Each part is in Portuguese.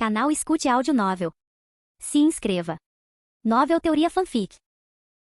Canal Escute Áudio Novel. Se inscreva. Novel Teoria Fanfic.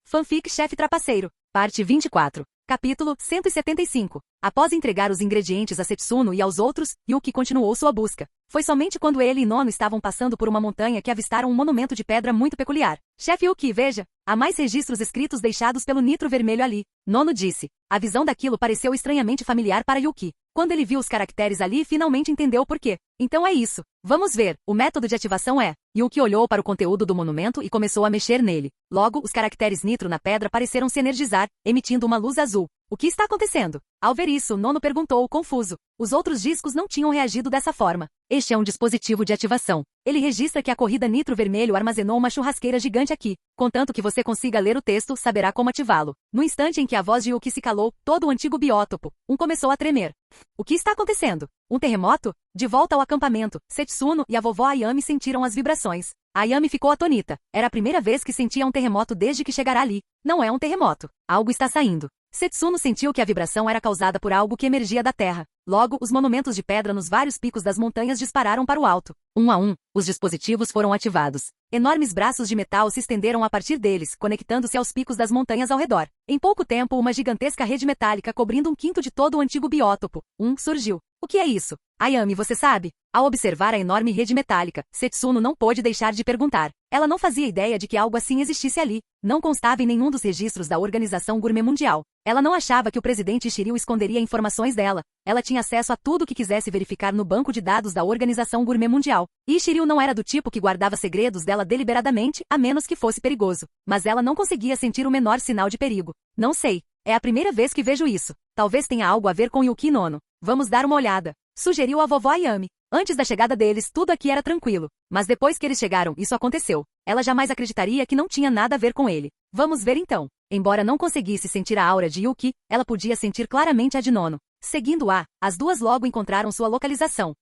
Fanfic Chefe Trapaceiro, parte 24, capítulo 175. Após entregar os ingredientes a Setsuno e aos outros, Yuki continuou sua busca. Foi somente quando ele e Nono estavam passando por uma montanha que avistaram um monumento de pedra muito peculiar. Chefe Yuki, veja, há mais registros escritos deixados pelo nitro vermelho ali. Nono disse. A visão daquilo pareceu estranhamente familiar para Yuki. Quando ele viu os caracteres ali, finalmente entendeu o porquê. Então é isso. Vamos ver. O método de ativação é... Yuki olhou para o conteúdo do monumento e começou a mexer nele. Logo, os caracteres nitro na pedra pareceram se energizar, emitindo uma luz azul. O que está acontecendo? Ao ver isso, Nono perguntou, confuso. Os outros discos não tinham reagido dessa forma. Este é um dispositivo de ativação. Ele registra que a corrida nitro vermelho armazenou uma churrasqueira gigante aqui. Contanto que você consiga ler o texto, saberá como ativá-lo. No instante em que a voz de Yuki se calou, todo o antigo biótopo, começou a tremer. O que está acontecendo? Um terremoto? De volta ao acampamento, Setsuno e a vovó Ayami sentiram as vibrações. A Ayami ficou atônita. Era a primeira vez que sentia um terremoto desde que chegará ali. Não é um terremoto. Algo está saindo. Setsuno sentiu que a vibração era causada por algo que emergia da terra. Logo, os monumentos de pedra nos vários picos das montanhas dispararam para o alto. Um a um, os dispositivos foram ativados. Enormes braços de metal se estenderam a partir deles, conectando-se aos picos das montanhas ao redor. Em pouco tempo, uma gigantesca rede metálica cobrindo um quinto de todo o antigo biótopo, surgiu. O que é isso? Ayami, você sabe? Ao observar a enorme rede metálica, Setsuno não pôde deixar de perguntar. Ela não fazia ideia de que algo assim existisse ali. Não constava em nenhum dos registros da Organização Gourmet Mundial. Ela não achava que o presidente Shiryu esconderia informações dela. Ela tinha acesso a tudo o que quisesse verificar no banco de dados da Organização Gourmet Mundial. E Shiryu não era do tipo que guardava segredos dela deliberadamente, a menos que fosse perigoso. Mas ela não conseguia sentir o menor sinal de perigo. Não sei. É a primeira vez que vejo isso. Talvez tenha algo a ver com Yuki e Nono. Vamos dar uma olhada. Sugeriu a vovó Ayami. Antes da chegada deles, tudo aqui era tranquilo. Mas depois que eles chegaram, isso aconteceu. Ela jamais acreditaria que não tinha nada a ver com ele. Vamos ver então. Embora não conseguisse sentir a aura de Yuki, ela podia sentir claramente a de Nono. Seguindo-a, as duas logo encontraram sua localização.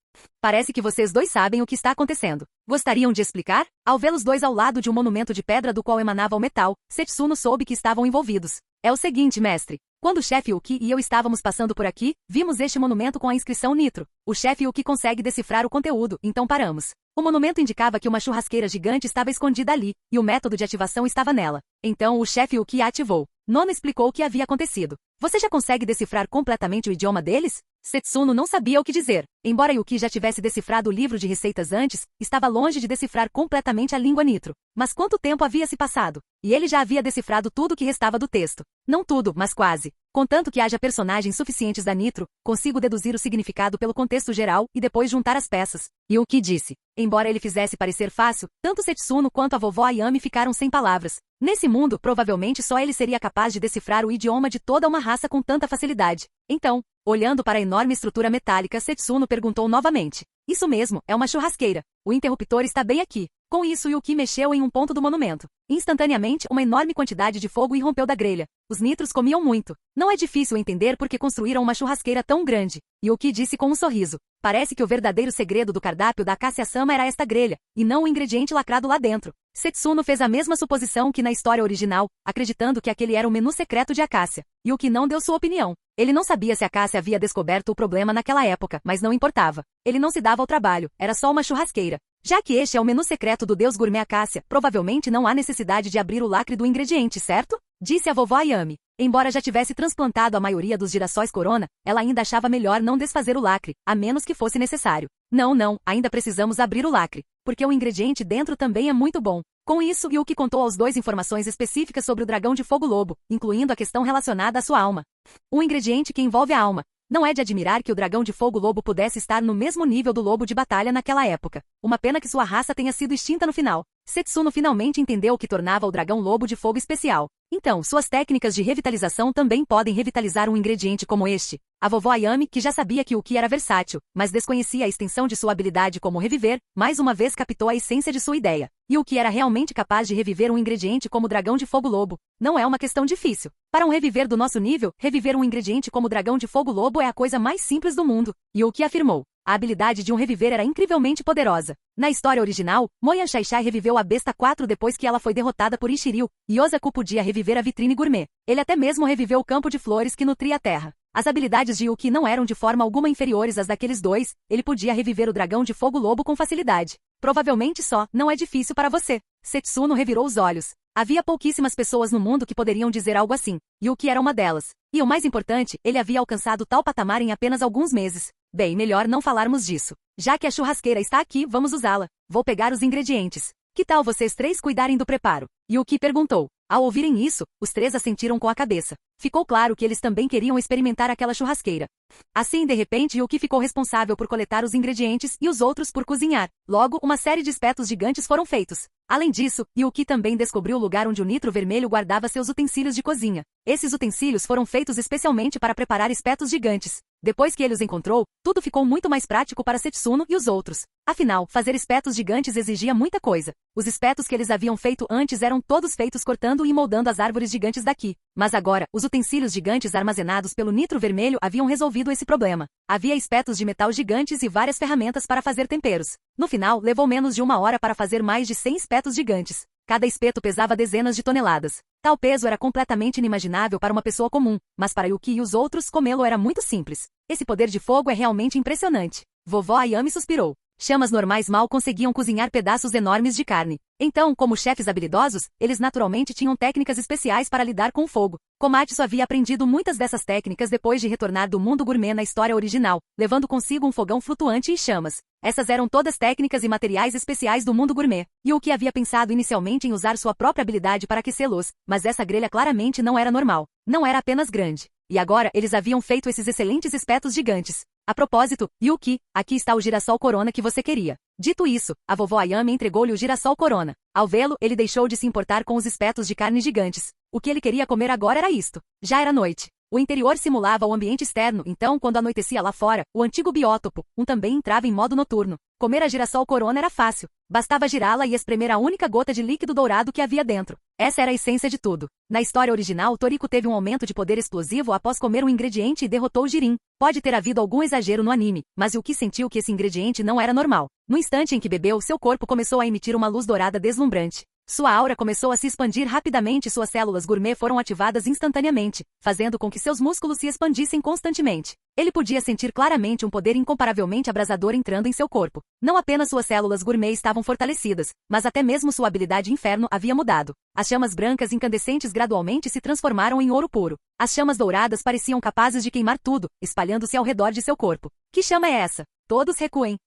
Parece que vocês dois sabem o que está acontecendo. Gostariam de explicar? Ao vê-los dois ao lado de um monumento de pedra do qual emanava o metal, Setsuno soube que estavam envolvidos. É o seguinte, mestre. Quando o chefe Yuki e eu estávamos passando por aqui, vimos este monumento com a inscrição Nitro. O chefe Yuki consegue decifrar o conteúdo, então paramos. O monumento indicava que uma churrasqueira gigante estava escondida ali, e o método de ativação estava nela. Então o chefe Yuki a ativou. Nono explicou o que havia acontecido. Você já consegue decifrar completamente o idioma deles? Setsuno não sabia o que dizer. Embora Yuki já tivesse decifrado o livro de receitas antes, estava longe de decifrar completamente a língua Nitro. Mas quanto tempo havia se passado? E ele já havia decifrado tudo o que restava do texto. Não tudo, mas quase. Contanto que haja personagens suficientes da Nitro, consigo deduzir o significado pelo contexto geral e depois juntar as peças. Yuki disse. Embora ele fizesse parecer fácil, tanto Setsuno quanto a vovó Ayami ficaram sem palavras. Nesse mundo, provavelmente só ele seria capaz de decifrar o idioma de toda uma raça com tanta facilidade. Então, olhando para a enorme estrutura metálica, Setsuno perguntou novamente. Isso mesmo, é uma churrasqueira. O interruptor está bem aqui. Com isso, Yuki mexeu em um ponto do monumento. Instantaneamente, uma enorme quantidade de fogo irrompeu da grelha. Os nitros comiam muito. Não é difícil entender por que construíram uma churrasqueira tão grande. Yuki disse com um sorriso. Parece que o verdadeiro segredo do cardápio da Akasha-sama era esta grelha, e não o ingrediente lacrado lá dentro. Setsuno fez a mesma suposição que na história original, acreditando que aquele era o menu secreto de Akasha. Yuki não deu sua opinião. Ele não sabia se Akasha havia descoberto o problema naquela época, mas não importava. Ele não se dava ao trabalho, era só uma churrasqueira. Já que este é o menu secreto do deus gourmet Akasha, provavelmente não há necessidade de abrir o lacre do ingrediente, certo? Disse a vovó Ayami. Embora já tivesse transplantado a maioria dos girassóis corona, ela ainda achava melhor não desfazer o lacre, a menos que fosse necessário. Não, ainda precisamos abrir o lacre, porque o ingrediente dentro também é muito bom. Com isso, Yuki contou aos dois informações específicas sobre o dragão de fogo lobo, incluindo a questão relacionada à sua alma. Um ingrediente que envolve a alma. Não é de admirar que o dragão de fogo lobo pudesse estar no mesmo nível do lobo de batalha naquela época. Uma pena que sua raça tenha sido extinta no final. Setsuno finalmente entendeu o que tornava o dragão lobo de fogo especial. Então, suas técnicas de revitalização também podem revitalizar um ingrediente como este. A vovó Ayami, que já sabia que o Yuki era versátil, mas desconhecia a extensão de sua habilidade como reviver, mais uma vez captou a essência de sua ideia. E o Yuki era realmente capaz de reviver um ingrediente como o dragão de fogo lobo. Não é uma questão difícil. Para um reviver do nosso nível, reviver um ingrediente como o dragão de fogo lobo é a coisa mais simples do mundo. E o Yuki afirmou. A habilidade de um reviver era incrivelmente poderosa. Na história original, Moyan Shaishai reviveu a besta 4 depois que ela foi derrotada por Ishiryu, e Ozaku podia reviver a vitrine gourmet. Ele até mesmo reviveu o campo de flores que nutria a terra. As habilidades de Yuki não eram de forma alguma inferiores às daqueles dois, ele podia reviver o dragão de fogo lobo com facilidade. Provavelmente só, não é difícil para você. Setsuno revirou os olhos. Havia pouquíssimas pessoas no mundo que poderiam dizer algo assim. Yuki era uma delas. E o mais importante, ele havia alcançado tal patamar em apenas alguns meses. Bem, melhor não falarmos disso. Já que a churrasqueira está aqui, vamos usá-la. Vou pegar os ingredientes. Que tal vocês três cuidarem do preparo? Yuki perguntou. Ao ouvirem isso, os três assentiram com a cabeça. Ficou claro que eles também queriam experimentar aquela churrasqueira. Assim, de repente, Yuki ficou responsável por coletar os ingredientes e os outros por cozinhar. Logo, uma série de espetos gigantes foram feitos. Além disso, Yuki também descobriu o lugar onde o Nitro Vermelho guardava seus utensílios de cozinha. Esses utensílios foram feitos especialmente para preparar espetos gigantes. Depois que ele os encontrou, tudo ficou muito mais prático para Setsuno e os outros. Afinal, fazer espetos gigantes exigia muita coisa. Os espetos que eles haviam feito antes eram todos feitos cortando e moldando as árvores gigantes daqui. Mas agora, os utensílios gigantes armazenados pelo Nitro Vermelho haviam resolvido esse problema. Havia espetos de metal gigantes e várias ferramentas para fazer temperos. No final, levou menos de 1 hora para fazer mais de 100 espetos gigantes. Cada espeto pesava dezenas de toneladas. Tal peso era completamente inimaginável para uma pessoa comum, mas para Yuki e os outros, comê-lo era muito simples. Esse poder de fogo é realmente impressionante. Vovó Ayami suspirou. Chamas normais mal conseguiam cozinhar pedaços enormes de carne. Então, como chefes habilidosos, eles naturalmente tinham técnicas especiais para lidar com o fogo. Komatsu havia aprendido muitas dessas técnicas depois de retornar do mundo gourmet na história original, levando consigo um fogão flutuante e chamas. Essas eram todas técnicas e materiais especiais do mundo gourmet. Yuki havia pensado inicialmente em usar sua própria habilidade para aquecê-los, mas essa grelha claramente não era normal. Não era apenas grande. E agora, eles haviam feito esses excelentes espetos gigantes. A propósito, Yuki, aqui está o girassol corona que você queria. Dito isso, a vovó Ayami entregou-lhe o girassol corona. Ao vê-lo, ele deixou de se importar com os espetos de carne gigantes. O que ele queria comer agora era isto. Já era noite. O interior simulava o ambiente externo, então quando anoitecia lá fora, o antigo biótopo, também entrava em modo noturno. Comer a girassol corona era fácil. Bastava girá-la e espremer a única gota de líquido dourado que havia dentro. Essa era a essência de tudo. Na história original, Toriko teve um aumento de poder explosivo após comer um ingrediente e derrotou o Jirin. Pode ter havido algum exagero no anime, mas Yuki sentiu que esse ingrediente não era normal. No instante em que bebeu, seu corpo começou a emitir uma luz dourada deslumbrante. Sua aura começou a se expandir rapidamente e suas células gourmet foram ativadas instantaneamente, fazendo com que seus músculos se expandissem constantemente. Ele podia sentir claramente um poder incomparavelmente abrasador entrando em seu corpo. Não apenas suas células gourmet estavam fortalecidas, mas até mesmo sua habilidade inferno havia mudado. As chamas brancas incandescentes gradualmente se transformaram em ouro puro. As chamas douradas pareciam capazes de queimar tudo, espalhando-se ao redor de seu corpo. Que chama é essa? Todos recuem.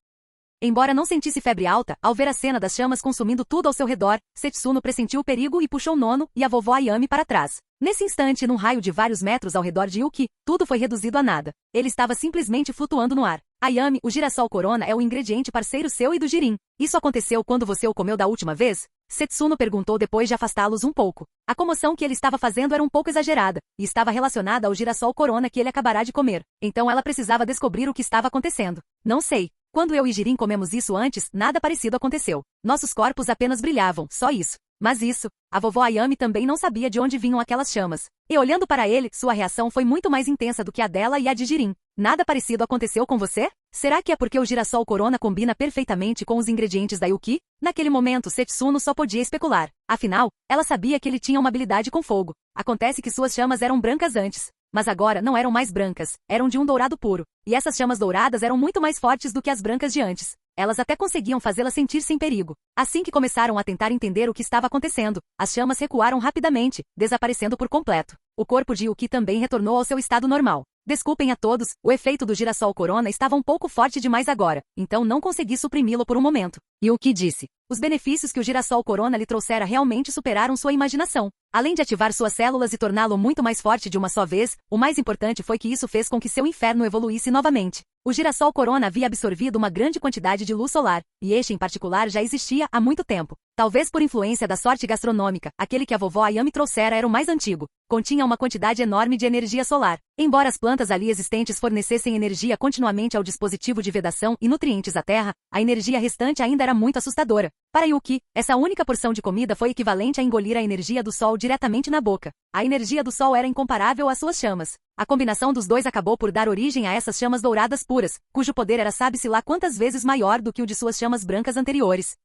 Embora não sentisse febre alta, ao ver a cena das chamas consumindo tudo ao seu redor, Setsuno pressentiu o perigo e puxou Nono e a vovó Ayami para trás. Nesse instante, num raio de vários metros ao redor de Yuki, tudo foi reduzido a nada. Ele estava simplesmente flutuando no ar. Ayami, o girassol corona é o ingrediente parceiro seu e do Jirin. Isso aconteceu quando você o comeu da última vez? Setsuno perguntou depois de afastá-los um pouco. A comoção que ele estava fazendo era um pouco exagerada, e estava relacionada ao girassol corona que ele acabará de comer. Então ela precisava descobrir o que estava acontecendo. Não sei. Quando eu e Jirin comemos isso antes, nada parecido aconteceu. Nossos corpos apenas brilhavam, só isso. Mas isso, a vovó Ayami também não sabia de onde vinham aquelas chamas. E olhando para ele, sua reação foi muito mais intensa do que a dela e a de Jirin. Nada parecido aconteceu com você? Será que é porque o girassol corona combina perfeitamente com os ingredientes da Yuki? Naquele momento, Setsuno só podia especular. Afinal, ela sabia que ele tinha uma habilidade com fogo. Acontece que suas chamas eram brancas antes. Mas agora não eram mais brancas, eram de um dourado puro. E essas chamas douradas eram muito mais fortes do que as brancas de antes. Elas até conseguiam fazê-la sentir-se em perigo. Assim que começaram a tentar entender o que estava acontecendo, as chamas recuaram rapidamente, desaparecendo por completo. O corpo de Yuki também retornou ao seu estado normal. Desculpem a todos, o efeito do girassol corona estava um pouco forte demais agora, então não consegui suprimi-lo por um momento. Yuki disse. Os benefícios que o girassol corona lhe trouxera realmente superaram sua imaginação. Além de ativar suas células e torná-lo muito mais forte de uma só vez, o mais importante foi que isso fez com que seu inferno evoluísse novamente. O girassol corona havia absorvido uma grande quantidade de luz solar, e este em particular já existia há muito tempo. Talvez por influência da sorte gastronômica, aquele que a vovó Ayami trouxera era o mais antigo. Continha uma quantidade enorme de energia solar. Embora as plantas ali existentes fornecessem energia continuamente ao dispositivo de vedação e nutrientes à terra, a energia restante ainda era muito assustadora. Para Yuki, essa única porção de comida foi equivalente a engolir a energia do sol diretamente na boca. A energia do sol era incomparável às suas chamas. A combinação dos dois acabou por dar origem a essas chamas douradas puras, cujo poder era sabe-se lá quantas vezes maior do que o de suas chamas brancas anteriores.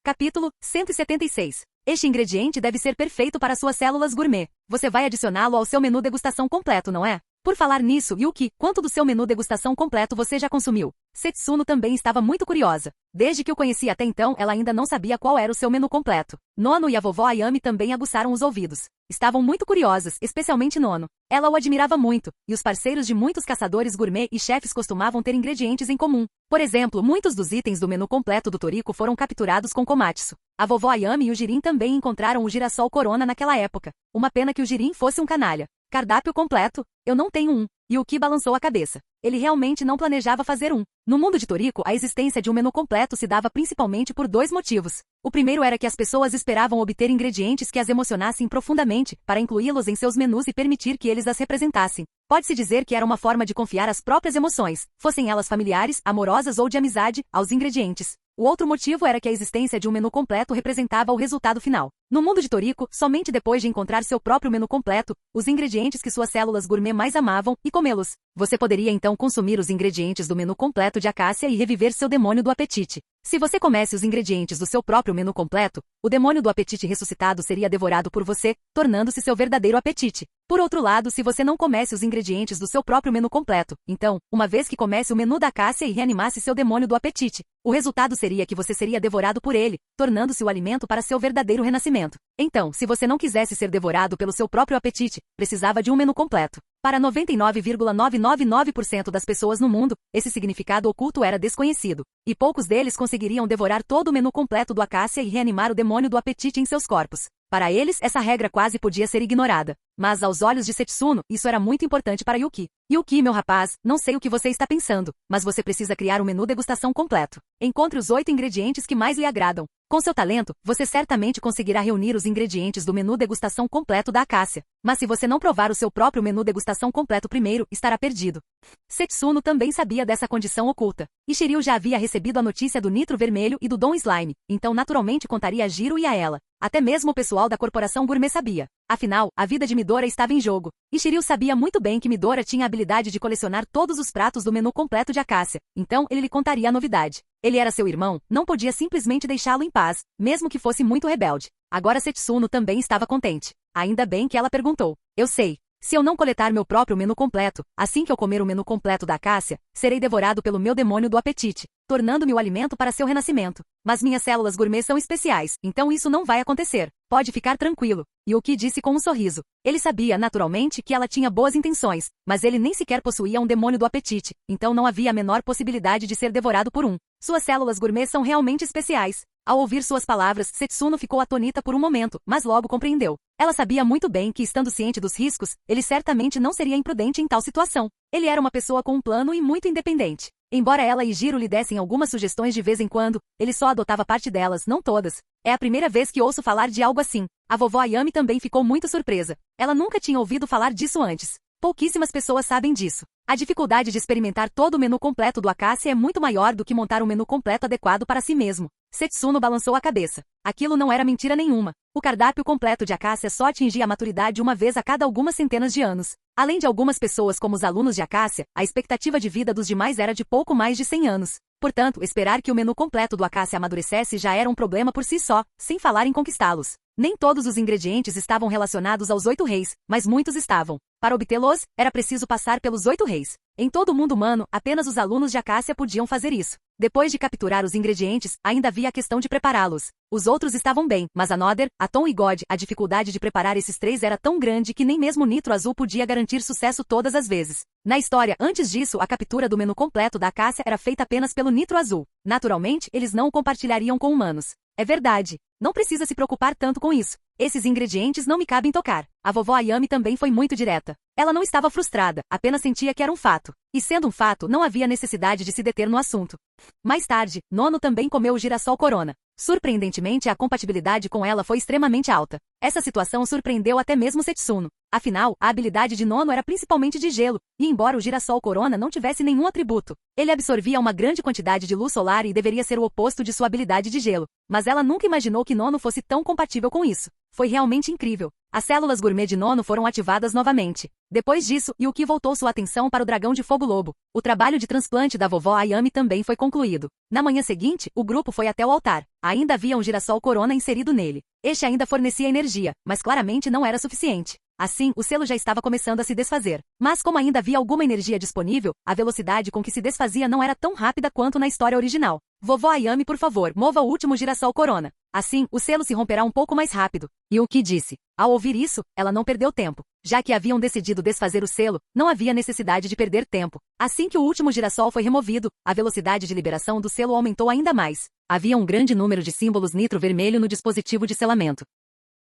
Capítulo 176. Este ingrediente deve ser perfeito para suas células gourmet. Você vai adicioná-lo ao seu menu degustação completo, não é? Por falar nisso, Yuki, quanto do seu menu degustação completo você já consumiu? Setsuno também estava muito curiosa. Desde que o conhecia até então, ela ainda não sabia qual era o seu menu completo. Nono e a vovó Ayami também aguçaram os ouvidos. Estavam muito curiosas, especialmente Nono. Ela o admirava muito, e os parceiros de muitos caçadores gourmet e chefes costumavam ter ingredientes em comum. Por exemplo, muitos dos itens do menu completo do Toriko foram capturados com komatsu. A vovó Ayami e o Jirin também encontraram o girassol Corona naquela época. Uma pena que o Jirin fosse um canalha. Cardápio completo? Eu não tenho um. Yuki balançou a cabeça. Ele realmente não planejava fazer um. No mundo de Toriko, a existência de um menu completo se dava principalmente por dois motivos. O primeiro era que as pessoas esperavam obter ingredientes que as emocionassem profundamente, para incluí-los em seus menus e permitir que eles as representassem. Pode-se dizer que era uma forma de confiar as próprias emoções, fossem elas familiares, amorosas ou de amizade, aos ingredientes. O outro motivo era que a existência de um menu completo representava o resultado final. No mundo de Toriko, somente depois de encontrar seu próprio menu completo, os ingredientes que suas células gourmet mais amavam, e comê-los, você poderia então consumir os ingredientes do menu completo de Acácia e reviver seu demônio do apetite. Se você comesse os ingredientes do seu próprio menu completo, o demônio do apetite ressuscitado seria devorado por você, tornando-se seu verdadeiro apetite. Por outro lado, se você não comesse os ingredientes do seu próprio menu completo, então, uma vez que comesse o menu da Acácia e reanimasse seu demônio do apetite, o resultado seria que você seria devorado por ele, tornando-se o alimento para seu verdadeiro renascimento. Então, se você não quisesse ser devorado pelo seu próprio apetite, precisava de um menu completo. Para 99,999% das pessoas no mundo, esse significado oculto era desconhecido, e poucos deles conseguiriam devorar todo o menu completo do Acácia e reanimar o demônio do apetite em seus corpos. Para eles, essa regra quase podia ser ignorada. Mas, aos olhos de Setsuno, isso era muito importante para Yuki. Yuki, meu rapaz, não sei o que você está pensando, mas você precisa criar um menu degustação completo. Encontre os 8 ingredientes que mais lhe agradam. Com seu talento, você certamente conseguirá reunir os ingredientes do menu degustação completo da Acácia. Mas se você não provar o seu próprio menu degustação completo primeiro, estará perdido. Setsuno também sabia dessa condição oculta. E Shiryu já havia recebido a notícia do Nitro Vermelho e do Dom Slime, então naturalmente contaria a Jiro e a ela. Até mesmo o pessoal da corporação gourmet sabia. Afinal, a vida de Midora estava em jogo. E Shiryu sabia muito bem que Midora tinha a habilidade de colecionar todos os pratos do menu completo de Acácia, então ele lhe contaria a novidade. Ele era seu irmão, não podia simplesmente deixá-lo em paz, mesmo que fosse muito rebelde. Agora Setsuno também estava contente. Ainda bem que ela perguntou. Eu sei. Se eu não coletar meu próprio menu completo, assim que eu comer o menu completo da Acácia, serei devorado pelo meu demônio do apetite, tornando-me o alimento para seu renascimento. Mas minhas células gourmet são especiais, então isso não vai acontecer. Pode ficar tranquilo. Yuki disse com um sorriso. Ele sabia, naturalmente, que ela tinha boas intenções, mas ele nem sequer possuía um demônio do apetite, então não havia a menor possibilidade de ser devorado por um. Suas células gourmet são realmente especiais. Ao ouvir suas palavras, Setsuno ficou atônita por um momento, mas logo compreendeu. Ela sabia muito bem que, estando ciente dos riscos, ele certamente não seria imprudente em tal situação. Ele era uma pessoa com um plano e muito independente. Embora ela e Jiro lhe dessem algumas sugestões de vez em quando, ele só adotava parte delas, não todas. É a primeira vez que ouço falar de algo assim. A vovó Ayami também ficou muito surpresa. Ela nunca tinha ouvido falar disso antes. Pouquíssimas pessoas sabem disso. A dificuldade de experimentar todo o menu completo do Acácia é muito maior do que montar um menu completo adequado para si mesmo. Setsuno balançou a cabeça. Aquilo não era mentira nenhuma. O cardápio completo de Acácia só atingia a maturidade uma vez a cada algumas centenas de anos. Além de algumas pessoas como os alunos de Acácia, a expectativa de vida dos demais era de pouco mais de 100 anos. Portanto, esperar que o menu completo do Acácia amadurecesse já era um problema por si só, sem falar em conquistá-los. Nem todos os ingredientes estavam relacionados aos 8 reis, mas muitos estavam. Para obtê-los, era preciso passar pelos 8 reis. Em todo o mundo humano, apenas os alunos de Acácia podiam fazer isso. Depois de capturar os ingredientes, ainda havia a questão de prepará-los. Os outros estavam bem, mas a Noder, Atom e God, a dificuldade de preparar esses 3 era tão grande que nem mesmo o Nitro Azul podia garantir sucesso todas as vezes. Na história, antes disso, a captura do menu completo da Acácia era feita apenas pelo Nitro Azul. Naturalmente, eles não o compartilhariam com humanos. É verdade. Não precisa se preocupar tanto com isso. Esses ingredientes não me cabem tocar. A vovó Ayami também foi muito direta. Ela não estava frustrada, apenas sentia que era um fato. E sendo um fato, não havia necessidade de se deter no assunto. Mais tarde, Nono também comeu o girassol Corona. Surpreendentemente, a compatibilidade com ela foi extremamente alta. Essa situação surpreendeu até mesmo Setsuno. Afinal, a habilidade de Nono era principalmente de gelo, e embora o girassol Corona não tivesse nenhum atributo, ele absorvia uma grande quantidade de luz solar e deveria ser o oposto de sua habilidade de gelo. Mas ela nunca imaginou que Nono fosse tão compatível com isso. Foi realmente incrível. As células gourmet de Nono foram ativadas novamente. Depois disso, Yuki voltou sua atenção para o dragão de fogo lobo. O trabalho de transplante da vovó Ayami também foi concluído. Na manhã seguinte, o grupo foi até o altar. Ainda havia um girassol Corona inserido nele. Este ainda fornecia energia, mas claramente não era suficiente. Assim, o selo já estava começando a se desfazer. Mas como ainda havia alguma energia disponível, a velocidade com que se desfazia não era tão rápida quanto na história original. Vovó Ayame, por favor, mova o último girassol Corona. Assim, o selo se romperá um pouco mais rápido. E o que disse? Ao ouvir isso, ela não perdeu tempo. Já que haviam decidido desfazer o selo, não havia necessidade de perder tempo. Assim que o último girassol foi removido, a velocidade de liberação do selo aumentou ainda mais. Havia um grande número de símbolos nitro vermelho no dispositivo de selamento.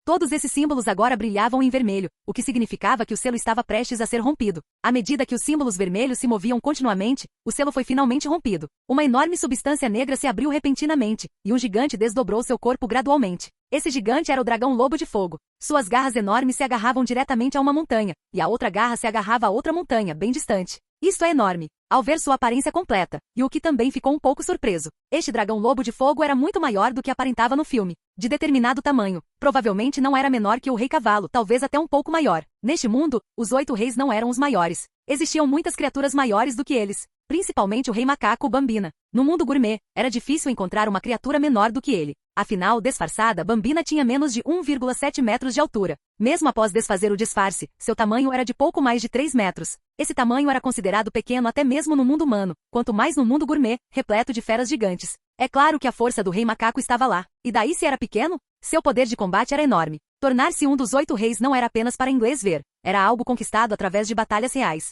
Todos esses símbolos agora brilhavam em vermelho, o que significava que o selo estava prestes a ser rompido. À medida que os símbolos vermelhos se moviam continuamente, o selo foi finalmente rompido. Uma enorme substância negra se abriu repentinamente, e um gigante desdobrou seu corpo gradualmente. Esse gigante era o dragão lobo de fogo. Suas garras enormes se agarravam diretamente a uma montanha, e a outra garra se agarrava a outra montanha, bem distante. Isto é enorme. Ao ver sua aparência completa, Yuki também ficou um pouco surpreso. Este dragão lobo de fogo era muito maior do que aparentava no filme. De determinado tamanho, provavelmente não era menor que o Rei Cavalo, talvez até um pouco maior. Neste mundo, os 8 reis não eram os maiores. Existiam muitas criaturas maiores do que eles, principalmente o Rei Macaco Bambina. No mundo gourmet, era difícil encontrar uma criatura menor do que ele. Afinal, disfarçada, Bambina tinha menos de 1,7 metros de altura. Mesmo após desfazer o disfarce, seu tamanho era de pouco mais de 3 metros. Esse tamanho era considerado pequeno até mesmo no mundo humano, quanto mais no mundo gourmet, repleto de feras gigantes. É claro que a força do Rei Macaco estava lá. E daí se era pequeno? Seu poder de combate era enorme. Tornar-se um dos 8 reis não era apenas para inglês ver. Era algo conquistado através de batalhas reais.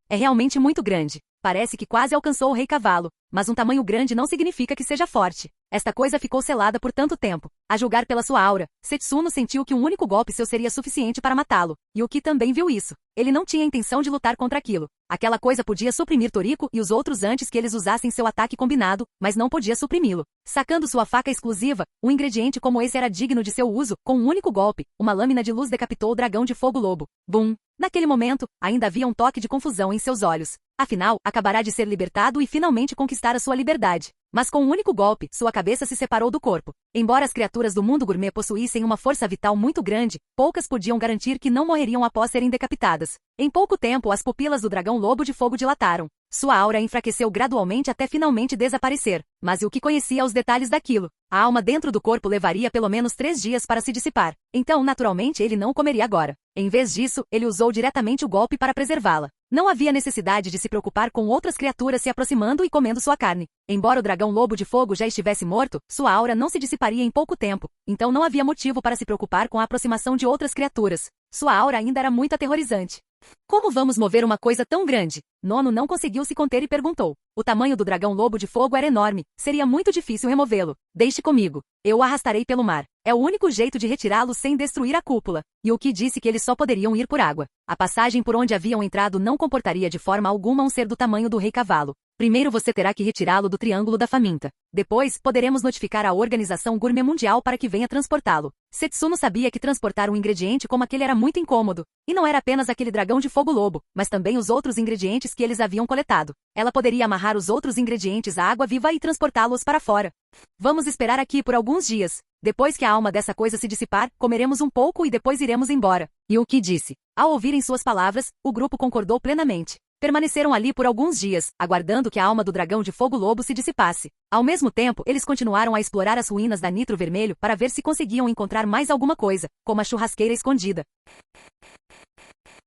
É realmente muito grande. Parece que quase alcançou o Rei Cavalo, mas um tamanho grande não significa que seja forte. Esta coisa ficou selada por tanto tempo. A julgar pela sua aura, Setsuno sentiu que um único golpe seu seria suficiente para matá-lo. Yuki também viu isso. Ele não tinha intenção de lutar contra aquilo. Aquela coisa podia suprimir Toriko e os outros antes que eles usassem seu ataque combinado, mas não podia suprimi-lo. Sacando sua faca exclusiva, um ingrediente como esse era digno de seu uso. Com um único golpe, uma lâmina de luz decapitou o dragão de fogo lobo. Bum! Naquele momento, ainda havia um toque de confusão em seus olhos. Afinal, acabará de ser libertado e finalmente conquistar a sua liberdade. Mas com um único golpe, sua cabeça se separou do corpo. Embora as criaturas do mundo gourmet possuíssem uma força vital muito grande, poucas podiam garantir que não morreriam após serem decapitadas. Em pouco tempo, as pupilas do dragão lobo de fogo dilataram. Sua aura enfraqueceu gradualmente até finalmente desaparecer. Mas Yuki conhecia os detalhes daquilo. A alma dentro do corpo levaria pelo menos 3 dias para se dissipar. Então, naturalmente, ele não comeria agora. Em vez disso, ele usou diretamente o golpe para preservá-la. Não havia necessidade de se preocupar com outras criaturas se aproximando e comendo sua carne. Embora o dragão lobo de fogo já estivesse morto, sua aura não se dissiparia em pouco tempo. Então não havia motivo para se preocupar com a aproximação de outras criaturas. Sua aura ainda era muito aterrorizante. Como vamos mover uma coisa tão grande? Nono não conseguiu se conter e perguntou. O tamanho do dragão lobo de fogo era enorme. Seria muito difícil removê-lo. Deixe comigo. Eu o arrastarei pelo mar. É o único jeito de retirá-lo sem destruir a cúpula. Yuki disse que eles só poderiam ir por água. A passagem por onde haviam entrado não comportaria de forma alguma um ser do tamanho do Rei Cavalo. Primeiro você terá que retirá-lo do Triângulo da Faminta. Depois, poderemos notificar a Organização Gourmet Mundial para que venha transportá-lo. Setsuno sabia que transportar um ingrediente como aquele era muito incômodo. E não era apenas aquele dragão de fogo lobo, mas também os outros ingredientes que eles haviam coletado. Ela poderia amarrar os outros ingredientes à água viva e transportá-los para fora. Vamos esperar aqui por alguns dias. Depois que a alma dessa coisa se dissipar, comeremos um pouco e depois iremos embora. Yuki disse. Ao ouvirem suas palavras, o grupo concordou plenamente. Permaneceram ali por alguns dias, aguardando que a alma do dragão de fogo lobo se dissipasse. Ao mesmo tempo, eles continuaram a explorar as ruínas da Nitro Vermelho para ver se conseguiam encontrar mais alguma coisa, como a churrasqueira escondida.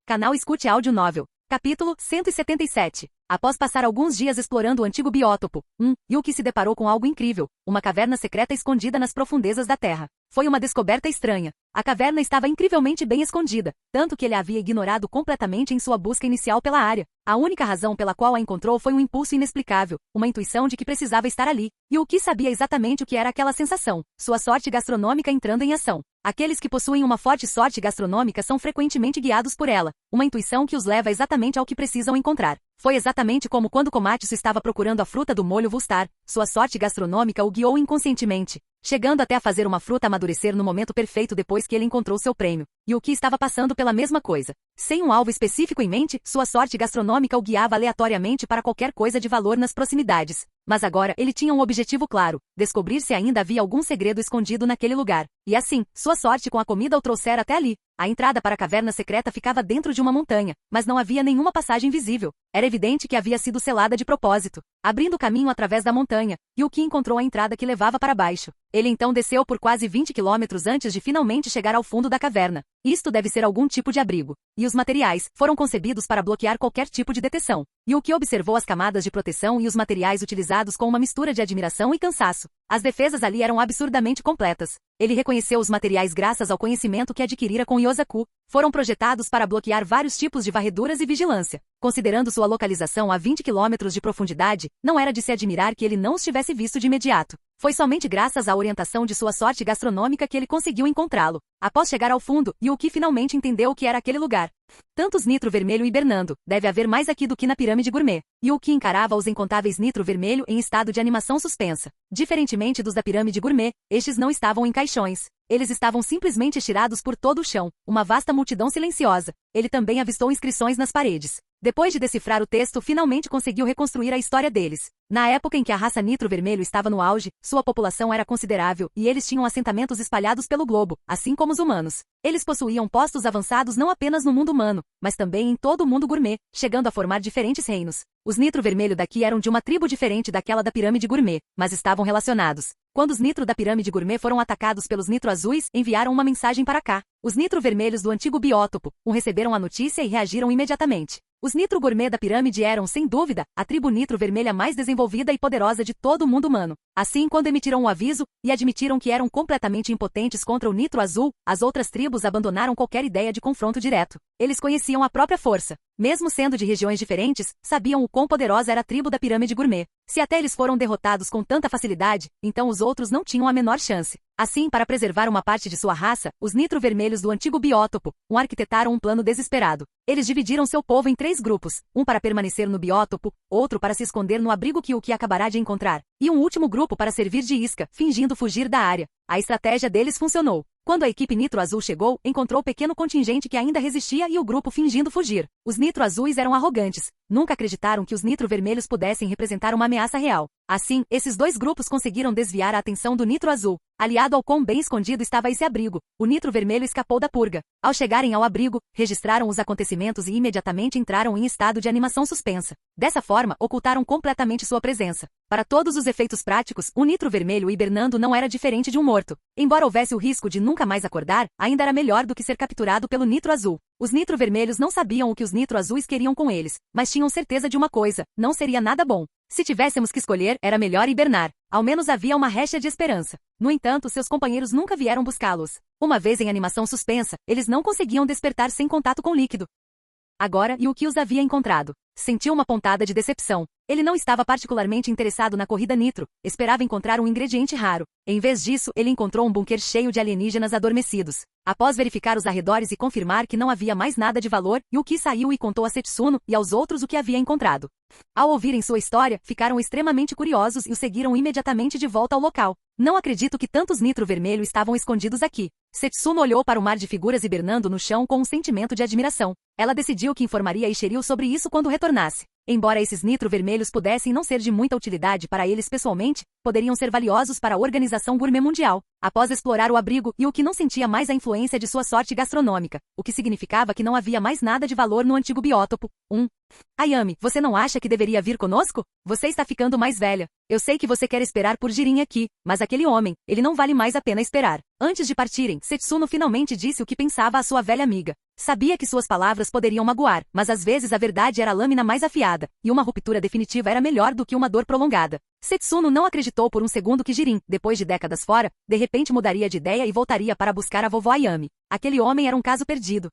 Canal Escute Áudio Novel. Capítulo 177. Após passar alguns dias explorando o antigo biótopo, Yuki se deparou com algo incrível, uma caverna secreta escondida nas profundezas da Terra. Foi uma descoberta estranha. A caverna estava incrivelmente bem escondida, tanto que ele a havia ignorado completamente em sua busca inicial pela área. A única razão pela qual a encontrou foi um impulso inexplicável, uma intuição de que precisava estar ali. Yuki sabia exatamente o que era aquela sensação, sua sorte gastronômica entrando em ação. Aqueles que possuem uma forte sorte gastronômica são frequentemente guiados por ela, uma intuição que os leva exatamente ao que precisam encontrar. Foi exatamente como quando Komatsu estava procurando a fruta do molho Vustar, sua sorte gastronômica o guiou inconscientemente, chegando até a fazer uma fruta amadurecer no momento perfeito depois que ele encontrou seu prêmio. Yuki estava passando pela mesma coisa. Sem um alvo específico em mente, sua sorte gastronômica o guiava aleatoriamente para qualquer coisa de valor nas proximidades. Mas agora ele tinha um objetivo claro, descobrir se ainda havia algum segredo escondido naquele lugar. E assim, sua sorte com a comida o trouxera até ali. A entrada para a caverna secreta ficava dentro de uma montanha, mas não havia nenhuma passagem visível. Era evidente que havia sido selada de propósito, abrindo caminho através da montanha, e o que encontrou a entrada que levava para baixo. Ele então desceu por quase 20 quilômetros antes de finalmente chegar ao fundo da caverna. Isto deve ser algum tipo de abrigo. E os materiais foram concebidos para bloquear qualquer tipo de detecção. E o que observou as camadas de proteção e os materiais utilizados com uma mistura de admiração e cansaço. As defesas ali eram absurdamente completas. Ele reconheceu os materiais graças ao conhecimento que adquirira com Yosaku. Foram projetados para bloquear vários tipos de varreduras e vigilância. Considerando sua localização a 20 quilômetros de profundidade, não era de se admirar que ele não os tivesse visto de imediato. Foi somente graças à orientação de sua sorte gastronômica que ele conseguiu encontrá-lo. Após chegar ao fundo, Yuki finalmente entendeu o que era aquele lugar. Tantos Nitro Vermelho hibernando, deve haver mais aqui do que na pirâmide gourmet. Yuki encarava os incontáveis Nitro Vermelho em estado de animação suspensa. Diferentemente dos da pirâmide gourmet, estes não estavam em caixões. Eles estavam simplesmente estirados por todo o chão, uma vasta multidão silenciosa. Ele também avistou inscrições nas paredes. Depois de decifrar o texto, finalmente conseguiu reconstruir a história deles. Na época em que a raça Nitro Vermelho estava no auge, sua população era considerável e eles tinham assentamentos espalhados pelo globo, assim como os humanos. Eles possuíam postos avançados não apenas no mundo humano, mas também em todo o mundo gourmet, chegando a formar diferentes reinos. Os Nitro Vermelho daqui eram de uma tribo diferente daquela da pirâmide gourmet, mas estavam relacionados. Quando os Nitro da pirâmide gourmet foram atacados pelos Nitro Azuis, enviaram uma mensagem para cá. Os Nitro Vermelhos do antigo biótopo receberam a notícia e reagiram imediatamente. Os Nitro Gourmet da pirâmide eram, sem dúvida, a tribo Nitro Vermelha mais desenvolvida e poderosa de todo o mundo humano. Assim, quando emitiram o aviso e admitiram que eram completamente impotentes contra o Nitro Azul, as outras tribos abandonaram qualquer ideia de confronto direto. Eles conheciam a própria força. Mesmo sendo de regiões diferentes, sabiam o quão poderosa era a tribo da pirâmide gourmet. Se até eles foram derrotados com tanta facilidade, então os outros não tinham a menor chance. Assim, para preservar uma parte de sua raça, os Nitro Vermelhos do antigo biótopo arquitetaram um plano desesperado. Eles dividiram seu povo em 3 grupos, um para permanecer no biótopo, outro para se esconder no abrigo que o que acabará de encontrar, e um último grupo para servir de isca, fingindo fugir da área. A estratégia deles funcionou. Quando a equipe Nitro Azul chegou, encontrou o pequeno contingente que ainda resistia e o grupo fingindo fugir. Os Nitro Azuis eram arrogantes. Nunca acreditaram que os Nitro Vermelhos pudessem representar uma ameaça real. Assim, esses 2 grupos conseguiram desviar a atenção do Nitro Azul. Aliado ao quão bem escondido estava esse abrigo, o Nitro Vermelho escapou da purga. Ao chegarem ao abrigo, registraram os acontecimentos e imediatamente entraram em estado de animação suspensa. Dessa forma, ocultaram completamente sua presença. Para todos os efeitos práticos, o Nitro Vermelho hibernando não era diferente de um morto. Embora houvesse o risco de nunca mais acordar, ainda era melhor do que ser capturado pelo Nitro Azul. Os Nitro Vermelhos não sabiam o que os Nitro Azuis queriam com eles, mas tinham certeza de uma coisa: não seria nada bom. Se tivéssemos que escolher, era melhor hibernar. Ao menos havia uma rédea de esperança. No entanto, seus companheiros nunca vieram buscá-los. Uma vez em animação suspensa, eles não conseguiam despertar sem contato com o líquido. Agora, Yuki os havia encontrado. Sentiu uma pontada de decepção. Ele não estava particularmente interessado na corrida Nitro, esperava encontrar um ingrediente raro. Em vez disso, ele encontrou um bunker cheio de alienígenas adormecidos. Após verificar os arredores e confirmar que não havia mais nada de valor, Yuki saiu e contou a Setsuno e aos outros o que havia encontrado. Ao ouvirem sua história, ficaram extremamente curiosos e o seguiram imediatamente de volta ao local. Não acredito que tantos Nitro Vermelho estavam escondidos aqui. Setsuno olhou para o mar de figuras hibernando no chão com um sentimento de admiração. Ela decidiu que informaria Ishiryu sobre isso quando retornasse. Embora esses Nitro Vermelhos pudessem não ser de muita utilidade para eles pessoalmente, poderiam ser valiosos para a Organização Gourmet Mundial. Após explorar o abrigo, Yuki não sentia mais a influência de sua sorte gastronômica, o que significava que não havia mais nada de valor no antigo biótopo. Ayami, você não acha que deveria vir conosco? Você está ficando mais velha. Eu sei que você quer esperar por Jirin aqui, mas aquele homem, ele não vale mais a pena esperar. Antes de partirem, Setsuno finalmente disse o que pensava à sua velha amiga. Sabia que suas palavras poderiam magoar, mas às vezes a verdade era a lâmina mais afiada, e uma ruptura definitiva era melhor do que uma dor prolongada. Setsuno não acreditou por um segundo que Jirin, depois de décadas fora, de repente mudaria de ideia e voltaria para buscar a vovó Ayami. Aquele homem era um caso perdido.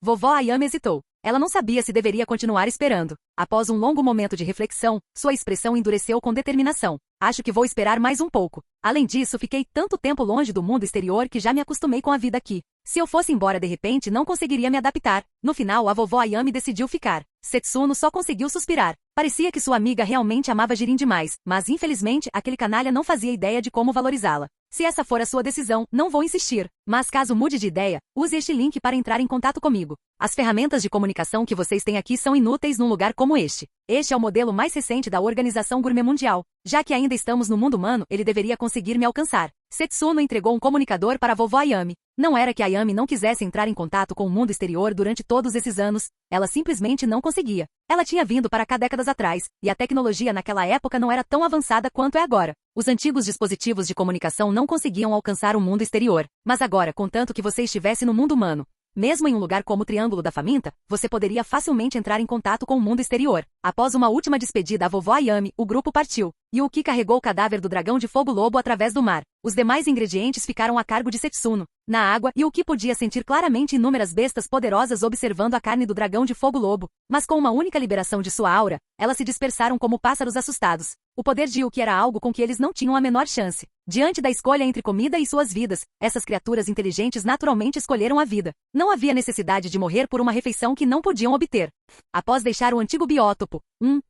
Vovó Ayami hesitou. Ela não sabia se deveria continuar esperando. Após um longo momento de reflexão, sua expressão endureceu com determinação. Acho que vou esperar mais um pouco. Além disso, fiquei tanto tempo longe do mundo exterior que já me acostumei com a vida aqui. Se eu fosse embora de repente, não conseguiria me adaptar. No final, a vovó Ayami decidiu ficar. Setsuno só conseguiu suspirar. Parecia que sua amiga realmente amava Jirin demais, mas infelizmente, aquele canalha não fazia ideia de como valorizá-la. Se essa for a sua decisão, não vou insistir. Mas caso mude de ideia, use este link para entrar em contato comigo. As ferramentas de comunicação que vocês têm aqui são inúteis num lugar como este. Este é o modelo mais recente da Organização Gourmet Mundial. Já que ainda estamos no mundo humano, ele deveria conseguir me alcançar. Setsuno entregou um comunicador para a vovó Ayami. Não era que a Ayami não quisesse entrar em contato com o mundo exterior durante todos esses anos, ela simplesmente não conseguia. Ela tinha vindo para cá décadas atrás, e a tecnologia naquela época não era tão avançada quanto é agora. Os antigos dispositivos de comunicação não conseguiam alcançar o mundo exterior. Mas agora, contanto que você estivesse no mundo humano, mesmo em um lugar como o Triângulo da Faminta, você poderia facilmente entrar em contato com o mundo exterior. Após uma última despedida à vovó Ayami, o grupo partiu. Yuki carregou o cadáver do dragão de fogo lobo através do mar. Os demais ingredientes ficaram a cargo de Setsuno. Na água, Yuki podia sentir claramente inúmeras bestas poderosas observando a carne do dragão de fogo lobo, mas com uma única liberação de sua aura, elas se dispersaram como pássaros assustados. O poder de Yuki era algo com que eles não tinham a menor chance. Diante da escolha entre comida e suas vidas, essas criaturas inteligentes naturalmente escolheram a vida. Não havia necessidade de morrer por uma refeição que não podiam obter. Após deixar o antigo biótopo,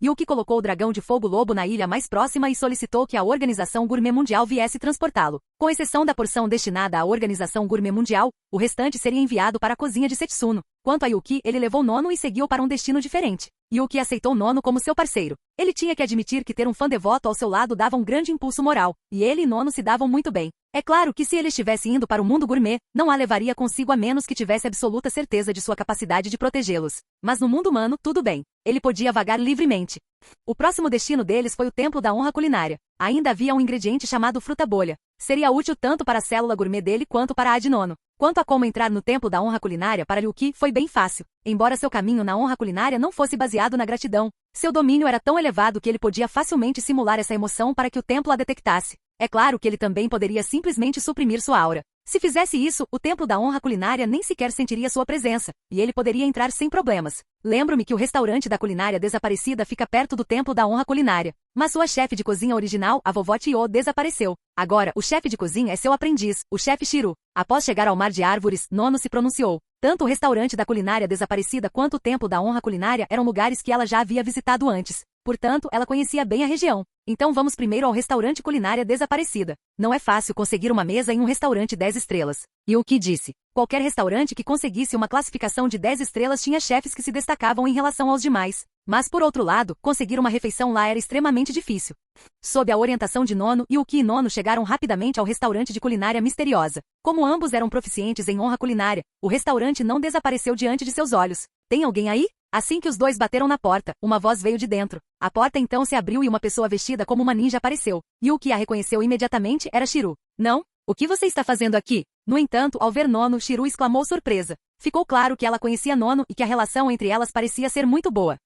Yuki colocou o dragão de fogo lobo na ilha mais próxima e solicitou que a Organização Gourmet Mundial viesse transportá-lo. Com exceção da porção destinada à Organização Gourmet Mundial, o restante seria enviado para a cozinha de Setsuno. Quanto a Yuki, ele levou Nono e seguiu para um destino diferente. Yuki aceitou Nono como seu parceiro. Ele tinha que admitir que ter um fã devoto ao seu lado dava um grande impulso moral, e ele e Nono se davam muito bem. É claro que se ele estivesse indo para o mundo gourmet, não a levaria consigo a menos que tivesse absoluta certeza de sua capacidade de protegê-los. Mas no mundo humano, tudo bem. Ele podia vagar livremente. O próximo destino deles foi o Templo da Honra Culinária. Ainda havia um ingrediente chamado fruta bolha. Seria útil tanto para a célula gourmet dele quanto para a de Nono. Quanto a como entrar no Templo da Honra Culinária para Yuki, foi bem fácil. Embora seu caminho na honra culinária não fosse baseado na gratidão, seu domínio era tão elevado que ele podia facilmente simular essa emoção para que o templo a detectasse. É claro que ele também poderia simplesmente suprimir sua aura. Se fizesse isso, o Templo da Honra Culinária nem sequer sentiria sua presença, e ele poderia entrar sem problemas. Lembro-me que o restaurante da culinária desaparecida fica perto do Templo da Honra Culinária. Mas sua chefe de cozinha original, a vovó Tio, desapareceu. Agora, o chefe de cozinha é seu aprendiz, o chefe Shiru. Após chegar ao Mar de Árvores, Nono se pronunciou. Tanto o restaurante da culinária desaparecida quanto o Templo da Honra Culinária eram lugares que ela já havia visitado antes. Portanto, ela conhecia bem a região. Então vamos primeiro ao restaurante culinária desaparecida. Não é fácil conseguir uma mesa em um restaurante 10 estrelas. Yuki disse. Qualquer restaurante que conseguisse uma classificação de 10 estrelas tinha chefes que se destacavam em relação aos demais. Mas por outro lado, conseguir uma refeição lá era extremamente difícil. Sob a orientação de Nono, Yuki e Nono chegaram rapidamente ao restaurante de culinária misteriosa. Como ambos eram proficientes em honra culinária, o restaurante não desapareceu diante de seus olhos. Tem alguém aí? Assim que os dois bateram na porta, uma voz veio de dentro. A porta então se abriu e uma pessoa vestida como uma ninja apareceu. Yuki a reconheceu imediatamente, era Shiru. Não? O que você está fazendo aqui? No entanto, ao ver Nono, Shiru exclamou surpresa. Ficou claro que ela conhecia Nono e que a relação entre elas parecia ser muito boa.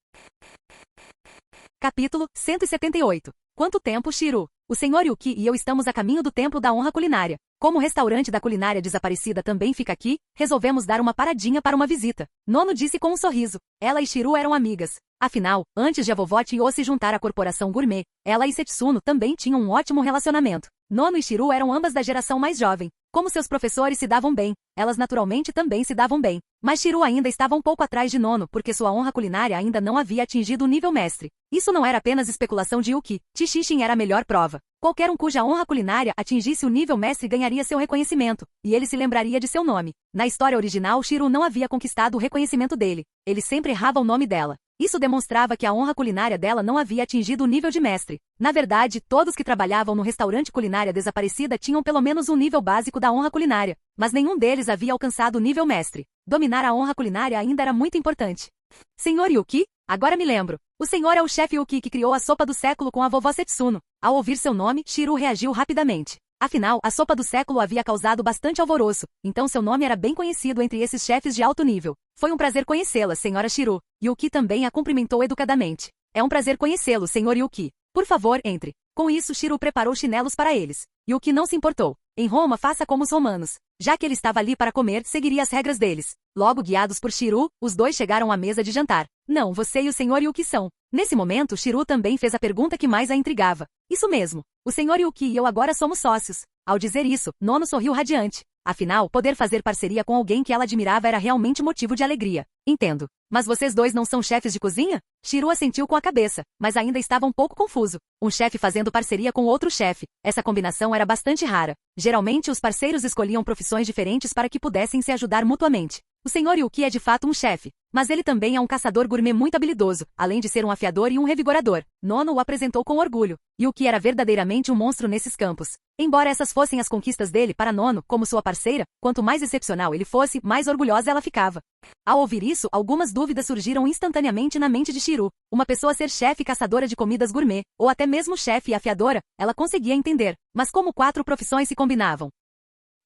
Capítulo 178. Quanto tempo, Shiru? O Sr. Yuki e eu estamos a caminho do Templo da Honra Culinária. Como o restaurante da culinária desaparecida também fica aqui, resolvemos dar uma paradinha para uma visita. Nono disse com um sorriso. Ela e Shiru eram amigas. Afinal, antes de a vovó Tio se juntar à corporação gourmet, ela e Setsuno também tinham um ótimo relacionamento. Nono e Shiru eram ambas da geração mais jovem. Como seus professores se davam bem, elas naturalmente também se davam bem. Mas Shiru ainda estava um pouco atrás de Nono porque sua honra culinária ainda não havia atingido o nível mestre. Isso não era apenas especulação de Yuki. Chishishin era a melhor prova. Qualquer um cuja honra culinária atingisse o nível mestre ganharia seu reconhecimento, e ele se lembraria de seu nome. Na história original, Shiru não havia conquistado o reconhecimento dele. Ele sempre errava o nome dela. Isso demonstrava que a honra culinária dela não havia atingido o nível de mestre. Na verdade, todos que trabalhavam no restaurante culinária desaparecida tinham pelo menos um nível básico da honra culinária, mas nenhum deles havia alcançado o nível mestre. Dominar a honra culinária ainda era muito importante. Senhor Yuki? Agora me lembro. O senhor é o chefe Yuki que criou a sopa do século com a vovó Setsuno. Ao ouvir seu nome, Shiru reagiu rapidamente. Afinal, a sopa do século havia causado bastante alvoroço, então seu nome era bem conhecido entre esses chefes de alto nível. Foi um prazer conhecê-la, senhora Shiru. Yuki também a cumprimentou educadamente. É um prazer conhecê-lo, senhor Yuki. Por favor, entre. Com isso, Shiru preparou chinelos para eles. Yuki não se importou. Em Roma, faça como os romanos. Já que ele estava ali para comer, seguiria as regras deles. Logo, guiados por Shiru, os dois chegaram à mesa de jantar. Não, você e o senhor Yuki são. Nesse momento, Shiru também fez a pergunta que mais a intrigava. Isso mesmo. O senhor Yuki e eu agora somos sócios. Ao dizer isso, Nono sorriu radiante. Afinal, poder fazer parceria com alguém que ela admirava era realmente motivo de alegria. Entendo. Mas vocês dois não são chefes de cozinha? Shiru assentiu com a cabeça, mas ainda estava um pouco confuso. Um chefe fazendo parceria com outro chefe. Essa combinação era bastante rara. Geralmente, os parceiros escolhiam profissões diferentes para que pudessem se ajudar mutuamente. O Sr. Yuki é de fato um chefe, mas ele também é um caçador gourmet muito habilidoso, além de ser um afiador e um revigorador. Nono o apresentou com orgulho. Yuki era verdadeiramente um monstro nesses campos. Embora essas fossem as conquistas dele para Nono, como sua parceira, quanto mais excepcional ele fosse, mais orgulhosa ela ficava. Ao ouvir isso, algumas dúvidas surgiram instantaneamente na mente de Shiru. Uma pessoa ser chefe e caçadora de comidas gourmet, ou até mesmo chefe e afiadora, ela conseguia entender. Mas como 4 profissões se combinavam?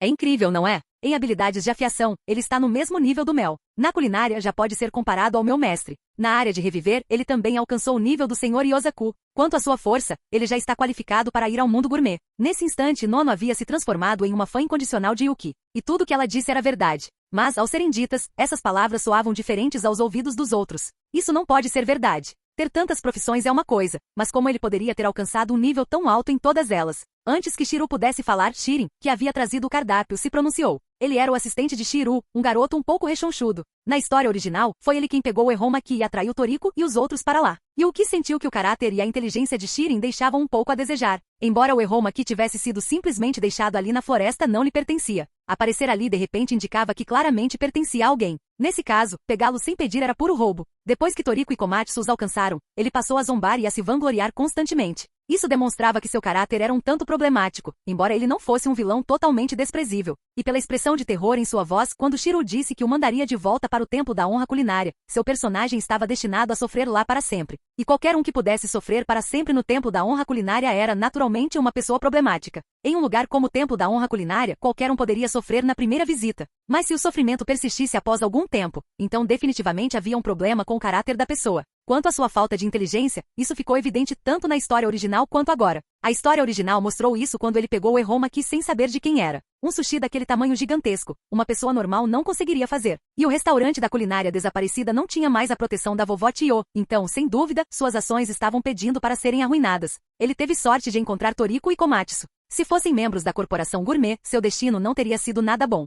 É incrível, não é? Em habilidades de afiação, ele está no mesmo nível do Mel. Na culinária já pode ser comparado ao meu mestre. Na área de reviver, ele também alcançou o nível do Sr. Yosaku. Quanto à sua força, ele já está qualificado para ir ao mundo gourmet. Nesse instante, Nono havia se transformado em uma fã incondicional de Yuki. E tudo que ela disse era verdade. Mas, ao serem ditas, essas palavras soavam diferentes aos ouvidos dos outros. Isso não pode ser verdade. Ter tantas profissões é uma coisa, mas como ele poderia ter alcançado um nível tão alto em todas elas? Antes que Shiru pudesse falar, Shirin, que havia trazido o cardápio, se pronunciou. Ele era o assistente de Shiru, um garoto um pouco rechonchudo. Na história original, foi ele quem pegou o Eromaki e atraiu Toriko e os outros para lá. Yuki sentiu que o caráter e a inteligência de Shirin deixavam um pouco a desejar. Embora o Eromaki tivesse sido simplesmente deixado ali na floresta, não lhe pertencia. Aparecer ali de repente indicava que claramente pertencia a alguém. Nesse caso, pegá-lo sem pedir era puro roubo. Depois que Toriko e Komatsu os alcançaram, ele passou a zombar e a se vangloriar constantemente. Isso demonstrava que seu caráter era um tanto problemático, embora ele não fosse um vilão totalmente desprezível. E pela expressão de terror em sua voz, quando Shiru disse que o mandaria de volta para o Templo da Honra Culinária, seu personagem estava destinado a sofrer lá para sempre. E qualquer um que pudesse sofrer para sempre no Templo da Honra Culinária era, naturalmente, uma pessoa problemática. Em um lugar como o Templo da Honra Culinária, qualquer um poderia sofrer na primeira visita. Mas se o sofrimento persistisse após algum tempo, então definitivamente havia um problema com o caráter da pessoa. Quanto à sua falta de inteligência, isso ficou evidente tanto na história original quanto agora. A história original mostrou isso quando ele pegou o Eromaki sem saber de quem era. Um sushi daquele tamanho gigantesco, uma pessoa normal não conseguiria fazer. E o restaurante da culinária desaparecida não tinha mais a proteção da vovó Tio, então, sem dúvida, suas ações estavam pedindo para serem arruinadas. Ele teve sorte de encontrar Toriko e Komatsu. Se fossem membros da corporação gourmet, seu destino não teria sido nada bom.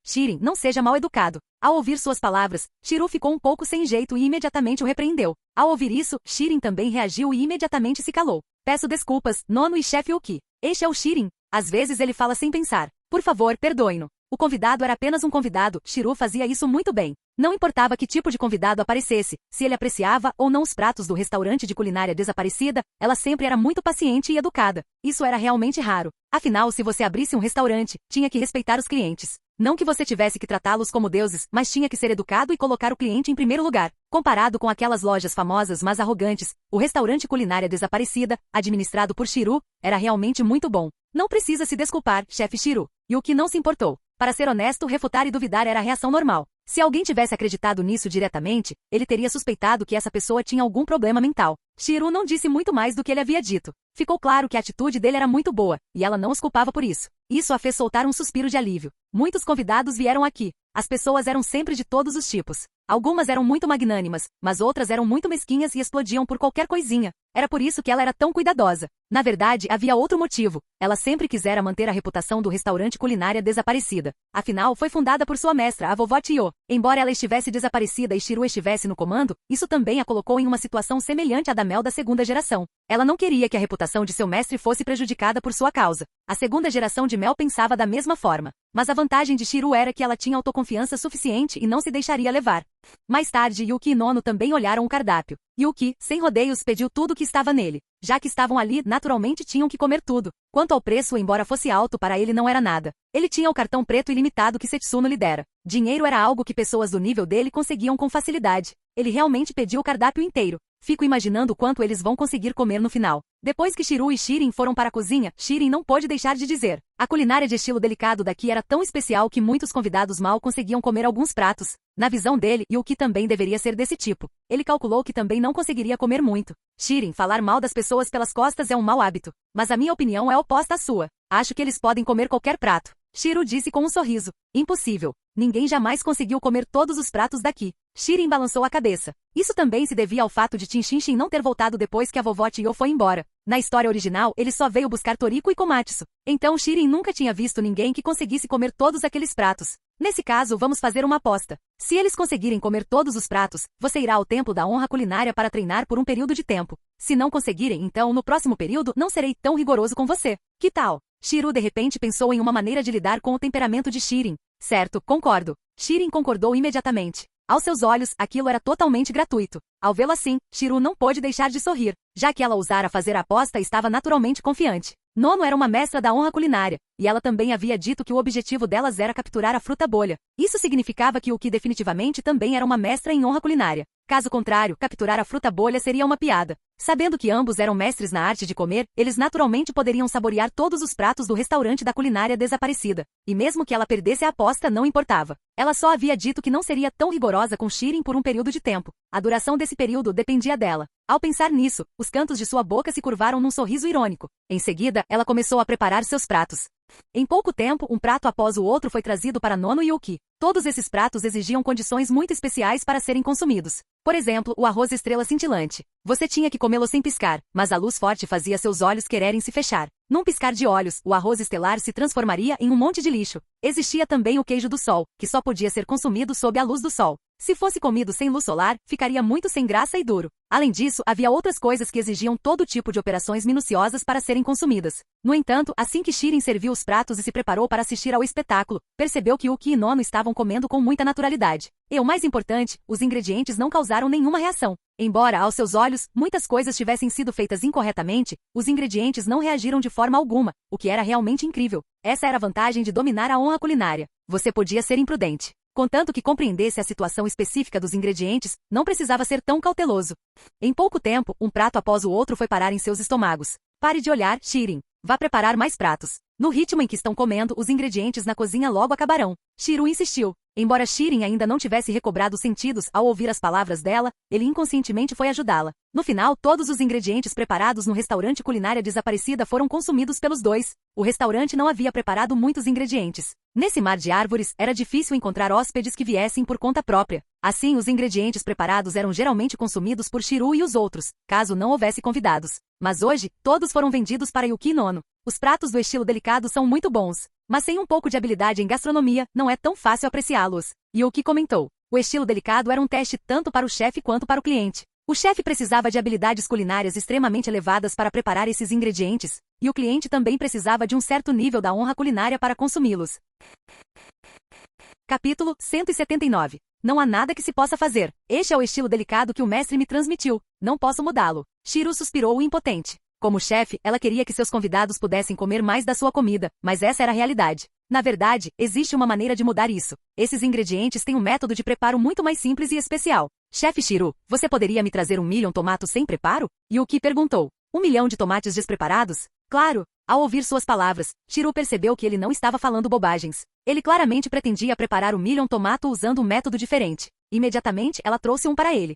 Shirin, não seja mal educado. Ao ouvir suas palavras, Shiru ficou um pouco sem jeito e imediatamente o repreendeu. Ao ouvir isso, Shirin também reagiu e imediatamente se calou. Peço desculpas, Nono e chefe Yuki. Este é o Shirin. Às vezes ele fala sem pensar. Por favor, perdoe-no. O convidado era apenas um convidado, Shiru fazia isso muito bem. Não importava que tipo de convidado aparecesse, se ele apreciava ou não os pratos do restaurante de culinária desaparecida, ela sempre era muito paciente e educada. Isso era realmente raro. Afinal, se você abrisse um restaurante, tinha que respeitar os clientes. Não que você tivesse que tratá-los como deuses, mas tinha que ser educado e colocar o cliente em primeiro lugar. Comparado com aquelas lojas famosas mas arrogantes, o restaurante culinária desaparecida, administrado por Shiru, era realmente muito bom. Não precisa se desculpar, chefe Shiru. Yuki não se importou. Para ser honesto, refutar e duvidar era a reação normal. Se alguém tivesse acreditado nisso diretamente, ele teria suspeitado que essa pessoa tinha algum problema mental. Shiru não disse muito mais do que ele havia dito. Ficou claro que a atitude dele era muito boa, e ela não os culpava por isso. Isso a fez soltar um suspiro de alívio. Muitos convidados vieram aqui. As pessoas eram sempre de todos os tipos. Algumas eram muito magnânimas, mas outras eram muito mesquinhas e explodiam por qualquer coisinha. Era por isso que ela era tão cuidadosa. Na verdade, havia outro motivo. Ela sempre quisera manter a reputação do restaurante culinária desaparecida. Afinal, foi fundada por sua mestra, a vovó Tio. Embora ela estivesse desaparecida e Shiru estivesse no comando, isso também a colocou em uma situação semelhante à da Mel da segunda geração. Ela não queria que a reputação de seu mestre fosse prejudicada por sua causa. A segunda geração de Mel pensava da mesma forma. Mas a vantagem de Shiru era que ela tinha autoconfiança suficiente e não se deixaria levar. Mais tarde, Yuki e Nono também olharam o cardápio. Yuki, sem rodeios, pediu tudo que estava nele. Já que estavam ali, naturalmente tinham que comer tudo. Quanto ao preço, embora fosse alto, para ele não era nada. Ele tinha o cartão preto ilimitado que Setsuno lhe dera. Dinheiro era algo que pessoas do nível dele conseguiam com facilidade. Ele realmente pediu o cardápio inteiro. Fico imaginando quanto eles vão conseguir comer no final. Depois que Shiru e Shirin foram para a cozinha, Shirin não pôde deixar de dizer. A culinária de estilo delicado daqui era tão especial que muitos convidados mal conseguiam comer alguns pratos. Na visão dele, Yuki também deveria ser desse tipo. Ele calculou que também não conseguiria comer muito. Shirin, falar mal das pessoas pelas costas é um mau hábito. Mas a minha opinião é oposta à sua. Acho que eles podem comer qualquer prato. Shiru disse com um sorriso. Impossível. Ninguém jamais conseguiu comer todos os pratos daqui. Shirin balançou a cabeça. Isso também se devia ao fato de Chinshin não ter voltado depois que a vovó Tio foi embora. Na história original, ele só veio buscar Toriko e Komatsu. Então Shirin nunca tinha visto ninguém que conseguisse comer todos aqueles pratos. Nesse caso, vamos fazer uma aposta. Se eles conseguirem comer todos os pratos, você irá ao Templo da Honra Culinária para treinar por um período de tempo. Se não conseguirem, então no próximo período não serei tão rigoroso com você. Que tal? Shiru de repente pensou em uma maneira de lidar com o temperamento de Shirin. Certo, concordo. Shirin concordou imediatamente. Aos seus olhos, aquilo era totalmente gratuito. Ao vê-lo assim, Shiru não pôde deixar de sorrir, já que ela ousara fazer a aposta e estava naturalmente confiante. Nono era uma mestra da honra culinária, e ela também havia dito que o objetivo delas era capturar a fruta bolha. Isso significava que Yuki definitivamente também era uma mestra em honra culinária. Caso contrário, capturar a fruta bolha seria uma piada. Sabendo que ambos eram mestres na arte de comer, eles naturalmente poderiam saborear todos os pratos do restaurante da culinária desaparecida. E mesmo que ela perdesse a aposta, não importava. Ela só havia dito que não seria tão rigorosa com Shirin por um período de tempo. A duração desse período dependia dela. Ao pensar nisso, os cantos de sua boca se curvaram num sorriso irônico. Em seguida, ela começou a preparar seus pratos. Em pouco tempo, um prato após o outro foi trazido para Nono e Yuki. Todos esses pratos exigiam condições muito especiais para serem consumidos. Por exemplo, o arroz estrela cintilante. Você tinha que comê-lo sem piscar, mas a luz forte fazia seus olhos quererem se fechar. Num piscar de olhos, o arroz estelar se transformaria em um monte de lixo. Existia também o queijo do sol, que só podia ser consumido sob a luz do sol. Se fosse comido sem luz solar, ficaria muito sem graça e duro. Além disso, havia outras coisas que exigiam todo tipo de operações minuciosas para serem consumidas. No entanto, assim que Shirin serviu os pratos e se preparou para assistir ao espetáculo, percebeu que Yuki e Nono estavam comendo com muita naturalidade. E o mais importante, os ingredientes não causaram nenhuma reação. Embora, aos seus olhos, muitas coisas tivessem sido feitas incorretamente, os ingredientes não reagiram de forma alguma, o que era realmente incrível. Essa era a vantagem de dominar a honra culinária. Você podia ser imprudente. Contanto que compreendesse a situação específica dos ingredientes, não precisava ser tão cauteloso. Em pouco tempo, um prato após o outro foi parar em seus estômagos. Pare de olhar, Shirin. Vá preparar mais pratos. No ritmo em que estão comendo, os ingredientes na cozinha logo acabarão. Shiru insistiu. Embora Shirin ainda não tivesse recobrado os sentidos ao ouvir as palavras dela, ele inconscientemente foi ajudá-la. No final, todos os ingredientes preparados no restaurante culinária desaparecida foram consumidos pelos dois. O restaurante não havia preparado muitos ingredientes. Nesse mar de árvores, era difícil encontrar hóspedes que viessem por conta própria. Assim, os ingredientes preparados eram geralmente consumidos por Shiru e os outros, caso não houvesse convidados. Mas hoje, todos foram vendidos para Yuki e Nono. Os pratos do estilo delicado são muito bons, mas sem um pouco de habilidade em gastronomia, não é tão fácil apreciá-los. Yuki comentou. O estilo delicado era um teste tanto para o chefe quanto para o cliente. O chefe precisava de habilidades culinárias extremamente elevadas para preparar esses ingredientes, e o cliente também precisava de um certo nível da honra culinária para consumi-los. Capítulo 179. Não há nada que se possa fazer. Este é o estilo delicado que o mestre me transmitiu. Não posso mudá-lo. Shiru suspirou impotente. Como chefe, ela queria que seus convidados pudessem comer mais da sua comida, mas essa era a realidade. Na verdade, existe uma maneira de mudar isso. Esses ingredientes têm um método de preparo muito mais simples e especial. Chefe Shiru, você poderia me trazer 1 milhão tomato sem preparo? Yuki perguntou. 1 milhão de tomates despreparados? Claro. Ao ouvir suas palavras, Shiru percebeu que ele não estava falando bobagens. Ele claramente pretendia preparar 1 milhão tomato usando um método diferente. Imediatamente, ela trouxe um para ele.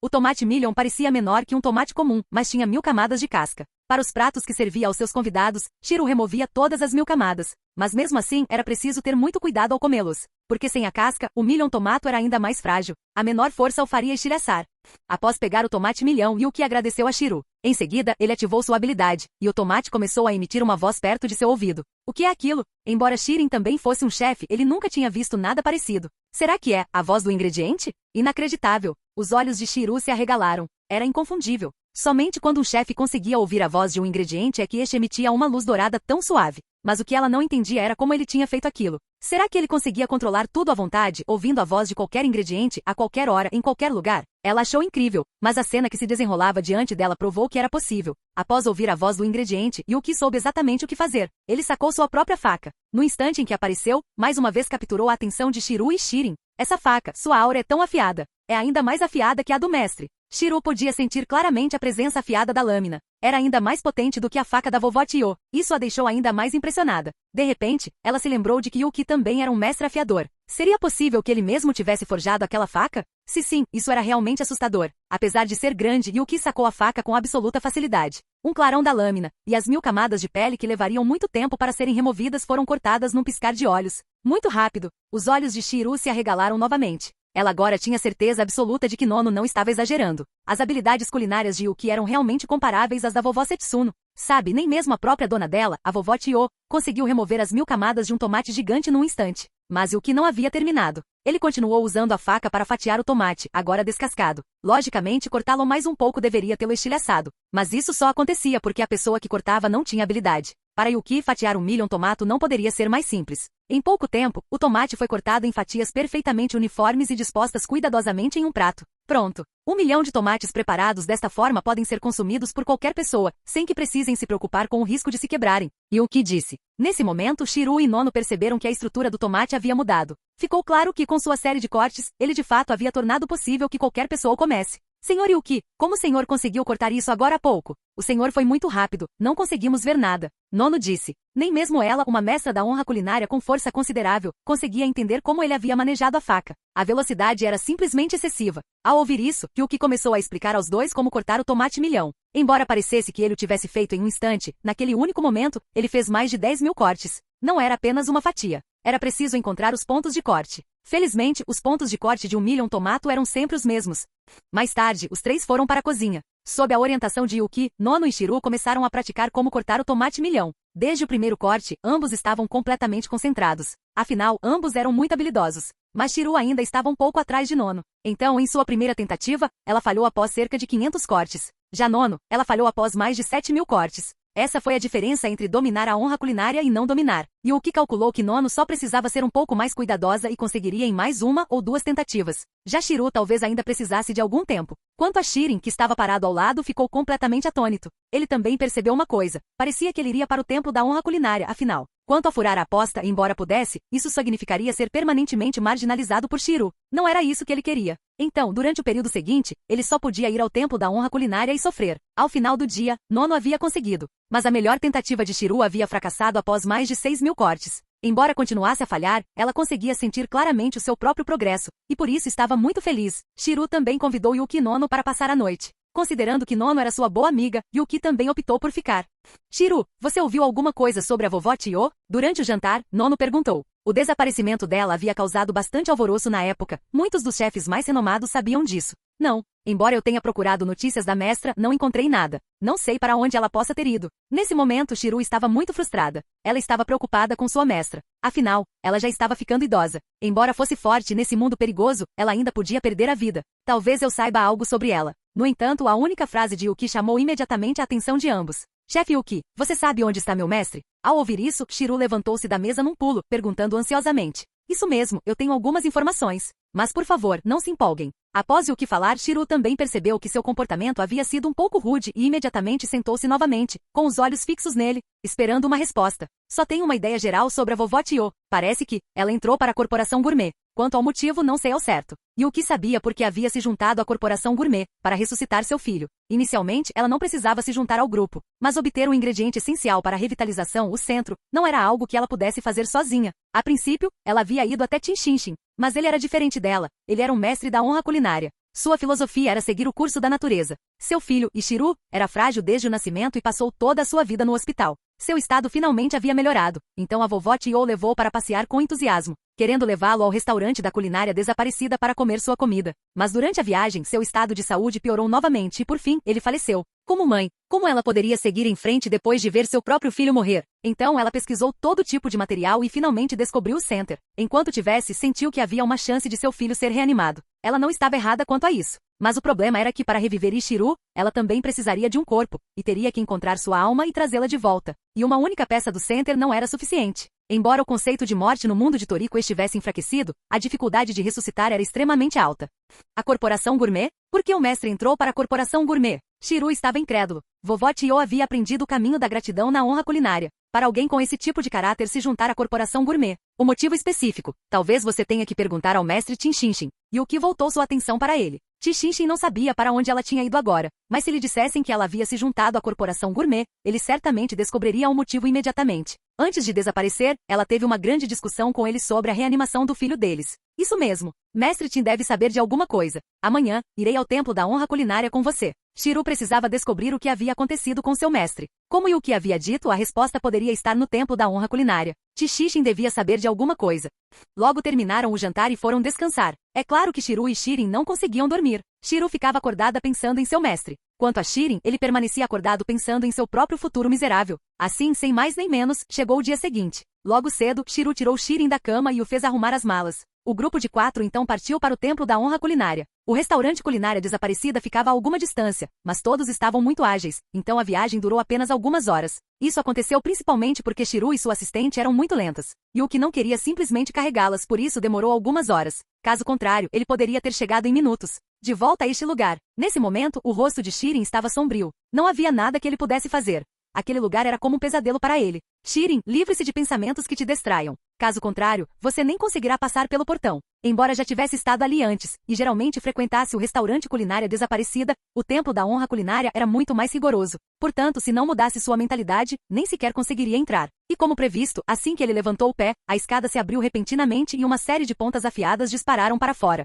O tomate Million parecia menor que um tomate comum, mas tinha 1000 camadas de casca. Para os pratos que servia aos seus convidados, Shiru removia todas as 1000 camadas. Mas mesmo assim, era preciso ter muito cuidado ao comê-los. Porque sem a casca, o Million tomato era ainda mais frágil. A menor força o faria estilhaçar. Após pegar o tomate Million, Yuki agradeceu a Shiru. Em seguida, ele ativou sua habilidade, e o tomate começou a emitir uma voz perto de seu ouvido. O que é aquilo? Embora Shirin também fosse um chefe, ele nunca tinha visto nada parecido. Será que é a voz do ingrediente? Inacreditável. Os olhos de Shiru se arregalaram. Era inconfundível. Somente quando um chefe conseguia ouvir a voz de um ingrediente é que este emitia uma luz dourada tão suave. Mas o que ela não entendia era como ele tinha feito aquilo. Será que ele conseguia controlar tudo à vontade, ouvindo a voz de qualquer ingrediente, a qualquer hora, em qualquer lugar? Ela achou incrível, mas a cena que se desenrolava diante dela provou que era possível. Após ouvir a voz do ingrediente, Yuki soube exatamente o que fazer. Ele sacou sua própria faca. No instante em que apareceu, mais uma vez capturou a atenção de Shiru e Shirin. Essa faca, sua aura é tão afiada. É ainda mais afiada que a do mestre. Shiru podia sentir claramente a presença afiada da lâmina. Era ainda mais potente do que a faca da vovó Tio. Isso a deixou ainda mais impressionada. De repente, ela se lembrou de que Yuki também era um mestre afiador. Seria possível que ele mesmo tivesse forjado aquela faca? Se sim, isso era realmente assustador. Apesar de ser grande, Yuki sacou a faca com absoluta facilidade. Um clarão da lâmina, e as 1000 camadas de pele que levariam muito tempo para serem removidas foram cortadas num piscar de olhos. Muito rápido, os olhos de Shiru se arregalaram novamente. Ela agora tinha certeza absoluta de que Nono não estava exagerando. As habilidades culinárias de Yuki eram realmente comparáveis às da vovó Setsuno. Sabe, nem mesmo a própria dona dela, a vovó Tio, conseguiu remover as 1000 camadas de um tomate gigante num instante. Mas Yuki não havia terminado. Ele continuou usando a faca para fatiar o tomate, agora descascado. Logicamente, cortá-lo mais um pouco deveria tê-lo estilhaçado. Mas isso só acontecia porque a pessoa que cortava não tinha habilidade. Para Yuki, fatiar 1 milhão tomato não poderia ser mais simples. Em pouco tempo, o tomate foi cortado em fatias perfeitamente uniformes e dispostas cuidadosamente em um prato. Pronto! 1 milhão de tomates preparados desta forma podem ser consumidos por qualquer pessoa, sem que precisem se preocupar com o risco de se quebrarem. E o que disse? Nesse momento, Shiru e Nono perceberam que a estrutura do tomate havia mudado. Ficou claro que, com sua série de cortes, ele de fato havia tornado possível que qualquer pessoa o comesse. Senhor Yuki, como o senhor conseguiu cortar isso agora há pouco? O senhor foi muito rápido, não conseguimos ver nada. Nono disse. Nem mesmo ela, uma mestra da honra culinária com força considerável, conseguia entender como ele havia manejado a faca. A velocidade era simplesmente excessiva. Ao ouvir isso, Yuki começou a explicar aos dois como cortar o tomate milhão. Embora parecesse que ele o tivesse feito em um instante, naquele único momento, ele fez mais de 10.000 cortes. Não era apenas uma fatia. Era preciso encontrar os pontos de corte. Felizmente, os pontos de corte de 1 milhão tomato eram sempre os mesmos. Mais tarde, os três foram para a cozinha. Sob a orientação de Yuki, Nono e Shiru começaram a praticar como cortar o tomate milhão. Desde o primeiro corte, ambos estavam completamente concentrados. Afinal, ambos eram muito habilidosos. Mas Shiru ainda estava um pouco atrás de Nono. Então, em sua primeira tentativa, ela falhou após cerca de 500 cortes. Já Nono, ela falhou após mais de 7.000 cortes. Essa foi a diferença entre dominar a honra culinária e não dominar. Yuki calculou que Nono só precisava ser um pouco mais cuidadosa e conseguiria em mais 1 ou 2 tentativas. Já Shiru talvez ainda precisasse de algum tempo. Quanto a Shirin, que estava parado ao lado, ficou completamente atônito. Ele também percebeu uma coisa. Parecia que ele iria para o templo da honra culinária, afinal. Quanto a furar a aposta, embora pudesse, isso significaria ser permanentemente marginalizado por Shiru. Não era isso que ele queria. Então, durante o período seguinte, ele só podia ir ao templo da honra culinária e sofrer. Ao final do dia, Nono havia conseguido. Mas a melhor tentativa de Shiru havia fracassado após mais de 6.000 cortes. Embora continuasse a falhar, ela conseguia sentir claramente o seu próprio progresso, e por isso estava muito feliz. Shiru também convidou Yuki e Nono para passar a noite. Considerando que Nono era sua boa amiga, Yuki também optou por ficar. Shiru, você ouviu alguma coisa sobre a vovó Tio? Durante o jantar, Nono perguntou. O desaparecimento dela havia causado bastante alvoroço na época. Muitos dos chefes mais renomados sabiam disso. Não. Embora eu tenha procurado notícias da mestra, não encontrei nada. Não sei para onde ela possa ter ido. Nesse momento, Shiru estava muito frustrada. Ela estava preocupada com sua mestra. Afinal, ela já estava ficando idosa. Embora fosse forte nesse mundo perigoso, ela ainda podia perder a vida. Talvez eu saiba algo sobre ela. No entanto, a única frase de Yuki chamou imediatamente a atenção de ambos. Chefe Yuki, você sabe onde está meu mestre? Ao ouvir isso, Shiru levantou-se da mesa num pulo, perguntando ansiosamente. Isso mesmo, eu tenho algumas informações. Mas por favor, não se empolguem. Após Yuki falar, Shiru também percebeu que seu comportamento havia sido um pouco rude e imediatamente sentou-se novamente, com os olhos fixos nele, esperando uma resposta. Só tenho uma ideia geral sobre a vovó Tio. Parece que ela entrou para a Corporação Gourmet. Quanto ao motivo, não sei ao certo. Yuki sabia porque havia se juntado à Corporação Gourmet, para ressuscitar seu filho. Inicialmente, ela não precisava se juntar ao grupo, mas obter um ingrediente essencial para a revitalização, o centro, não era algo que ela pudesse fazer sozinha. A princípio, ela havia ido até Tinshinshin, mas ele era diferente dela. Ele era um mestre da honra culinária. Sua filosofia era seguir o curso da natureza. Seu filho, Ishiru, era frágil desde o nascimento e passou toda a sua vida no hospital. Seu estado finalmente havia melhorado, então a vovó Tio o levou para passear com entusiasmo, querendo levá-lo ao restaurante da culinária desaparecida para comer sua comida. Mas durante a viagem, seu estado de saúde piorou novamente e, por fim, ele faleceu. Como mãe, como ela poderia seguir em frente depois de ver seu próprio filho morrer? Então ela pesquisou todo tipo de material e finalmente descobriu o Center. Enquanto tivesse, sentiu que havia uma chance de seu filho ser reanimado. Ela não estava errada quanto a isso. Mas o problema era que para reviver Ishiru, ela também precisaria de um corpo, e teria que encontrar sua alma e trazê-la de volta. E uma única peça do Center não era suficiente. Embora o conceito de morte no mundo de Toriko estivesse enfraquecido, a dificuldade de ressuscitar era extremamente alta. A Corporação Gourmet? Por que o mestre entrou para a Corporação Gourmet? Shiru estava incrédulo. Vovó Tio havia aprendido o caminho da gratidão na honra culinária. Para alguém com esse tipo de caráter se juntar à Corporação Gourmet. O motivo específico. Talvez você tenha que perguntar ao mestre Tinshinshin. Yuki voltou sua atenção para ele. Tinshinshin não sabia para onde ela tinha ido agora, mas se lhe dissessem que ela havia se juntado à Corporação Gourmet, ele certamente descobriria o motivo imediatamente. Antes de desaparecer, ela teve uma grande discussão com ele sobre a reanimação do filho deles. Isso mesmo. Mestre Tin deve saber de alguma coisa. Amanhã, irei ao templo da honra culinária com você. Shiru precisava descobrir o que havia acontecido com seu mestre. Como Yuki havia dito, a resposta poderia estar no templo da honra culinária. Tinshinshin devia saber de alguma coisa. Logo terminaram o jantar e foram descansar. É claro que Shiru e Shirin não conseguiam dormir. Shiru ficava acordada pensando em seu mestre. Quanto a Shirin, ele permanecia acordado pensando em seu próprio futuro miserável. Assim, sem mais nem menos, chegou o dia seguinte. Logo cedo, Shiru tirou Shirin da cama e o fez arrumar as malas. O grupo de 4 então partiu para o Templo da Honra Culinária. O restaurante Culinária Desaparecida ficava a alguma distância, mas todos estavam muito ágeis, então a viagem durou apenas algumas horas. Isso aconteceu principalmente porque Shiru e sua assistente eram muito lentas. Yuki não queria simplesmente carregá-las, por isso demorou algumas horas. Caso contrário, ele poderia ter chegado em minutos. De volta a este lugar. Nesse momento, o rosto de Shirin estava sombrio. Não havia nada que ele pudesse fazer. Aquele lugar era como um pesadelo para ele. Shirin, livre-se de pensamentos que te distraiam. Caso contrário, você nem conseguirá passar pelo portão. Embora já tivesse estado ali antes, e geralmente frequentasse o restaurante Culinária Desaparecida, o Templo da Honra Culinária era muito mais rigoroso. Portanto, se não mudasse sua mentalidade, nem sequer conseguiria entrar. E como previsto, assim que ele levantou o pé, a escada se abriu repentinamente e uma série de pontas afiadas dispararam para fora.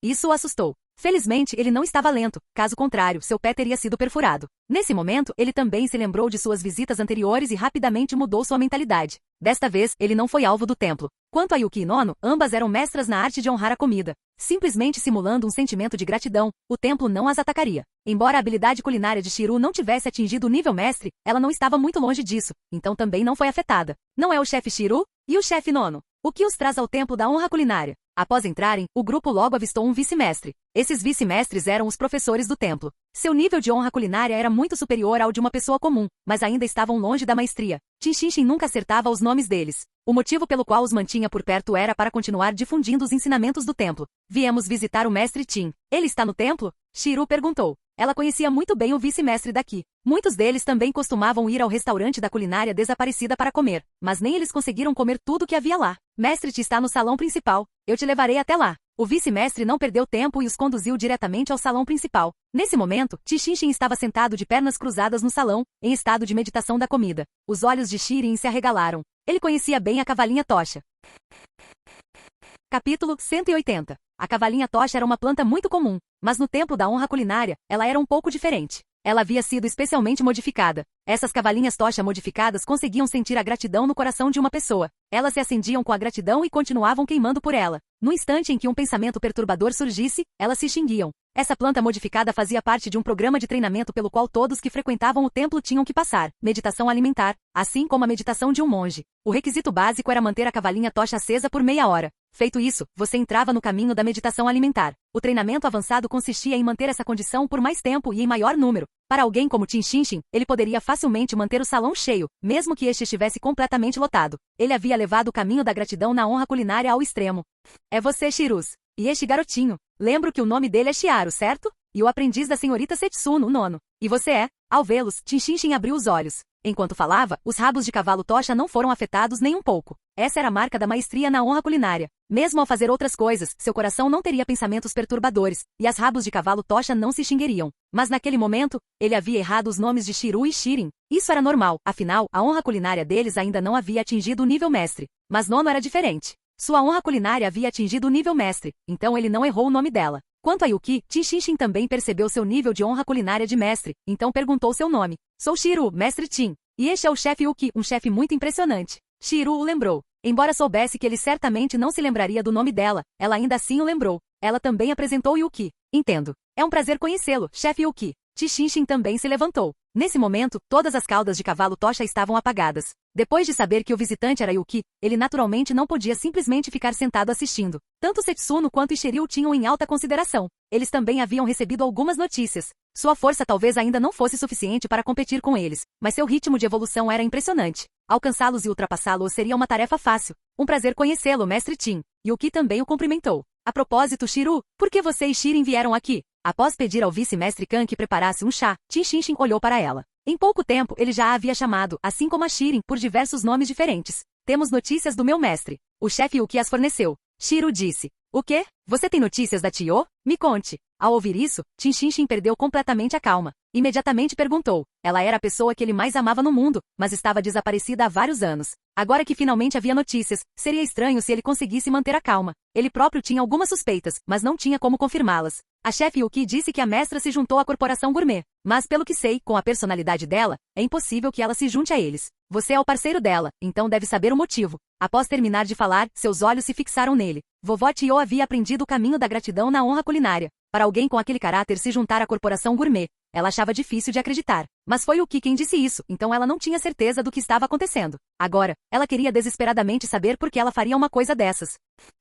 Isso o assustou. Felizmente, ele não estava lento, caso contrário, seu pé teria sido perfurado. Nesse momento, ele também se lembrou de suas visitas anteriores e rapidamente mudou sua mentalidade. Desta vez, ele não foi alvo do templo. Quanto a Yuki e Nono, ambas eram mestras na arte de honrar a comida. Simplesmente simulando um sentimento de gratidão, o templo não as atacaria. Embora a habilidade culinária de Shiru não tivesse atingido o nível mestre, ela não estava muito longe disso, então também não foi afetada. Não é o chefe Shiru? E o chefe Nono? O que os traz ao Templo da Honra Culinária? Após entrarem, o grupo logo avistou um vice-mestre. Esses vice-mestres eram os professores do templo. Seu nível de honra culinária era muito superior ao de uma pessoa comum, mas ainda estavam longe da maestria. Tinshinshin nunca acertava os nomes deles. O motivo pelo qual os mantinha por perto era para continuar difundindo os ensinamentos do templo. Viemos visitar o mestre Tin. Ele está no templo? Shiru perguntou. Ela conhecia muito bem o vice-mestre daqui. Muitos deles também costumavam ir ao restaurante da Culinária Desaparecida para comer, mas nem eles conseguiram comer tudo o que havia lá. Mestre Ti está no salão principal. Eu te levarei até lá. O vice-mestre não perdeu tempo e os conduziu diretamente ao salão principal. Nesse momento, Tinshinshin estava sentado de pernas cruzadas no salão, em estado de meditação da comida. Os olhos de Shirin se arregalaram. Ele conhecia bem a cavalinha tocha. Capítulo 180. A cavalinha tocha era uma planta muito comum, mas no Templo da Honra Culinária, ela era um pouco diferente. Ela havia sido especialmente modificada. Essas cavalinhas tocha modificadas conseguiam sentir a gratidão no coração de uma pessoa. Elas se acendiam com a gratidão e continuavam queimando por ela. No instante em que um pensamento perturbador surgisse, elas se extinguiam. Essa planta modificada fazia parte de um programa de treinamento pelo qual todos que frequentavam o templo tinham que passar. Meditação alimentar, assim como a meditação de um monge. O requisito básico era manter a cavalinha tocha acesa por meia hora. Feito isso, você entrava no caminho da meditação alimentar. O treinamento avançado consistia em manter essa condição por mais tempo e em maior número. Para alguém como Tinshinshin, ele poderia facilmente manter o salão cheio, mesmo que este estivesse completamente lotado. Ele havia levado o caminho da gratidão na honra culinária ao extremo. É você, Shirus. E este garotinho. Lembro que o nome dele é Chiaro, certo? E o aprendiz da senhorita Setsuno, o nono. E você é? Ao vê-los, Tinshinshin abriu os olhos. Enquanto falava, os rabos de cavalo tocha não foram afetados nem um pouco. Essa era a marca da maestria na honra culinária. Mesmo ao fazer outras coisas, seu coração não teria pensamentos perturbadores, e as rabos de cavalo tocha não se extinguiriam. Mas naquele momento, ele havia errado os nomes de Shiru e Shirin. Isso era normal, afinal, a honra culinária deles ainda não havia atingido o nível mestre. Mas Nono era diferente. Sua honra culinária havia atingido o nível mestre, então ele não errou o nome dela. Quanto a Yuki, Tinshinshin também percebeu seu nível de honra culinária de mestre, então perguntou seu nome. Sou Shiru, mestre Tin. E este é o chefe Yuki, um chefe muito impressionante. Shiru o lembrou. Embora soubesse que ele certamente não se lembraria do nome dela, ela ainda assim o lembrou. Ela também apresentou Yuki. Entendo. É um prazer conhecê-lo, chefe Yuki. Tinshinshin também se levantou. Nesse momento, todas as caudas de cavalo tocha estavam apagadas. Depois de saber que o visitante era Yuki, ele naturalmente não podia simplesmente ficar sentado assistindo. Tanto Setsuno quanto Ishiryu o tinham em alta consideração. Eles também haviam recebido algumas notícias. Sua força talvez ainda não fosse suficiente para competir com eles, mas seu ritmo de evolução era impressionante. Alcançá-los e ultrapassá-los seria uma tarefa fácil. Um prazer conhecê-lo, mestre Tin. Yuki também o cumprimentou. A propósito, Shiru, por que você e Shirin vieram aqui? Após pedir ao vice-mestre Kan que preparasse um chá, Tinshinshin olhou para ela. Em pouco tempo, ele já a havia chamado, assim como a Shirin, por diversos nomes diferentes. Temos notícias do meu mestre. O chefe Yuki as forneceu. Shiru disse. O quê? Você tem notícias da Tio? Me conte. Ao ouvir isso, Tinshinshin perdeu completamente a calma. Imediatamente perguntou. Ela era a pessoa que ele mais amava no mundo, mas estava desaparecida há vários anos. Agora que finalmente havia notícias, seria estranho se ele conseguisse manter a calma. Ele próprio tinha algumas suspeitas, mas não tinha como confirmá-las. A chefe Yuki disse que a mestra se juntou à corporação gourmet. Mas pelo que sei, com a personalidade dela, é impossível que ela se junte a eles. Você é o parceiro dela, então deve saber o motivo. Após terminar de falar, seus olhos se fixaram nele. Vovó Tio havia aprendido o caminho da gratidão na honra culinária. Para alguém com aquele caráter se juntar à corporação gourmet, Ela achava difícil de acreditar. Mas foi o Ki quem disse isso, então ela não tinha certeza do que estava acontecendo. Agora, ela queria desesperadamente saber por que ela faria uma coisa dessas.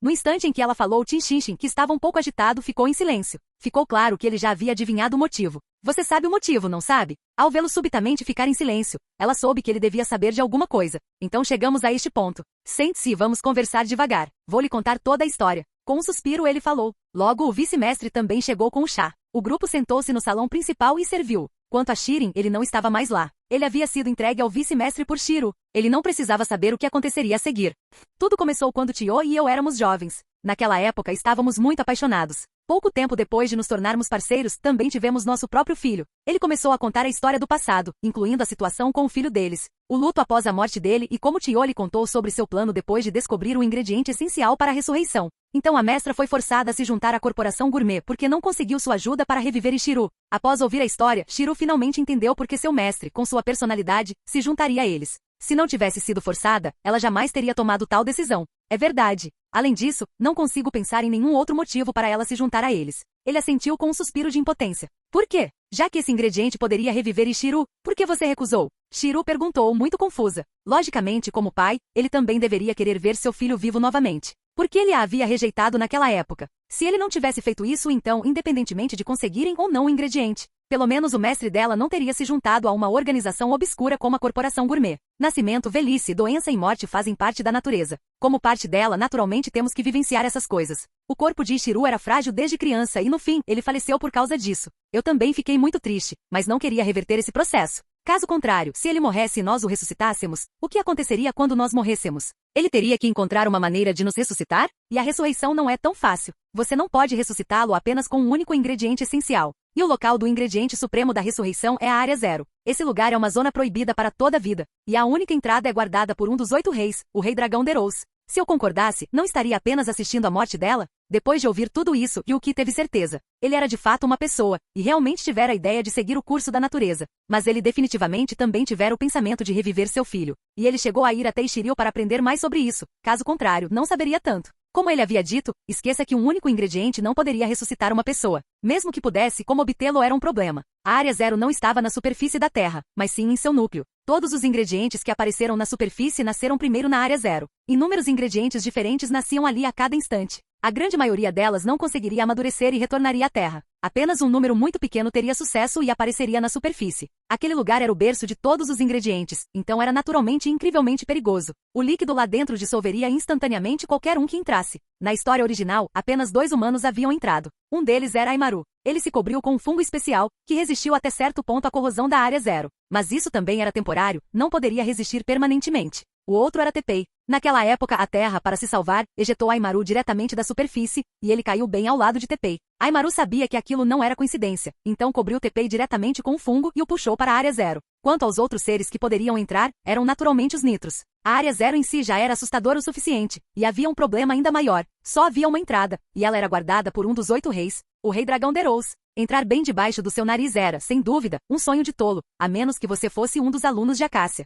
No instante em que ela falou, Tinchinchin, que estava um pouco agitado, ficou em silêncio. Ficou claro que ele já havia adivinhado o motivo. Você sabe o motivo, não sabe? Ao vê-lo subitamente ficar em silêncio, ela soube que ele devia saber de alguma coisa. Então chegamos a este ponto. Sente-se e vamos conversar devagar. Vou lhe contar toda a história. Com um suspiro ele falou. Logo o vice-mestre também chegou com o chá. O grupo sentou-se no salão principal e serviu. Quanto a Shirin, ele não estava mais lá. Ele havia sido entregue ao vice-mestre por Shiro. Ele não precisava saber o que aconteceria a seguir. Tudo começou quando Tio e eu éramos jovens. Naquela época estávamos muito apaixonados. Pouco tempo depois de nos tornarmos parceiros, também tivemos nosso próprio filho. Ele começou a contar a história do passado, incluindo a situação com o filho deles. O luto após a morte dele e como Tio lhe contou sobre seu plano depois de descobrir o ingrediente essencial para a ressurreição. Então a mestra foi forçada a se juntar à corporação gourmet porque não conseguiu sua ajuda para reviver Shiro. Após ouvir a história, Shiro finalmente entendeu por que seu mestre, com sua personalidade, se juntaria a eles. Se não tivesse sido forçada, ela jamais teria tomado tal decisão. É verdade. Além disso, não consigo pensar em nenhum outro motivo para ela se juntar a eles. Ele assentiu com um suspiro de impotência. Por quê? Já que esse ingrediente poderia reviver Shiro, por que você recusou? Shiro perguntou, muito confusa. Logicamente, como pai, ele também deveria querer ver seu filho vivo novamente. Por que ele a havia rejeitado naquela época? Se ele não tivesse feito isso então, independentemente de conseguirem ou não o ingrediente, pelo menos o mestre dela não teria se juntado a uma organização obscura como a Corporação Gourmet. Nascimento, velhice, doença e morte fazem parte da natureza. Como parte dela, naturalmente temos que vivenciar essas coisas. O corpo de Ichiru era frágil desde criança e no fim, ele faleceu por causa disso. Eu também fiquei muito triste, mas não queria reverter esse processo. Caso contrário, se ele morresse e nós o ressuscitássemos, o que aconteceria quando nós morrêssemos? Ele teria que encontrar uma maneira de nos ressuscitar? E a ressurreição não é tão fácil. Você não pode ressuscitá-lo apenas com um único ingrediente essencial. E o local do ingrediente supremo da ressurreição é a Área Zero. Esse lugar é uma zona proibida para toda a vida. E a única entrada é guardada por um dos 8 reis, o Rei Dragão Deros. Se eu concordasse, não estaria apenas assistindo à morte dela? Depois de ouvir tudo isso, Yuki teve certeza. Ele era de fato uma pessoa, e realmente tivera a ideia de seguir o curso da natureza. Mas ele definitivamente também tivera o pensamento de reviver seu filho. E ele chegou a ir até Ishiryu para aprender mais sobre isso. Caso contrário, não saberia tanto. Como ele havia dito, esqueça que um único ingrediente não poderia ressuscitar uma pessoa. Mesmo que pudesse, como obtê-lo era um problema. A Área Zero não estava na superfície da Terra, mas sim em seu núcleo. Todos os ingredientes que apareceram na superfície nasceram primeiro na Área Zero. Inúmeros ingredientes diferentes nasciam ali a cada instante. A grande maioria delas não conseguiria amadurecer e retornaria à Terra. Apenas um número muito pequeno teria sucesso e apareceria na superfície. Aquele lugar era o berço de todos os ingredientes, então era naturalmente e incrivelmente perigoso. O líquido lá dentro dissolveria instantaneamente qualquer um que entrasse. Na história original, apenas 2 humanos haviam entrado. Um deles era Aimaru. Ele se cobriu com um fungo especial, que resistiu até certo ponto à corrosão da Área Zero. Mas isso também era temporário, não poderia resistir permanentemente. O outro era Tepei. Naquela época, a Terra, para se salvar, ejetou Aimaru diretamente da superfície, e ele caiu bem ao lado de Tepei. Aimaru sabia que aquilo não era coincidência, então cobriu Tepei diretamente com o fungo e o puxou para a Área Zero. Quanto aos outros seres que poderiam entrar, eram naturalmente os Nitros. A Área Zero em si já era assustadora o suficiente, e havia um problema ainda maior. Só havia uma entrada, e ela era guardada por um dos 8 reis, o Rei Dragão Deros. Entrar bem debaixo do seu nariz era, sem dúvida, um sonho de tolo, a menos que você fosse um dos alunos de Acácia.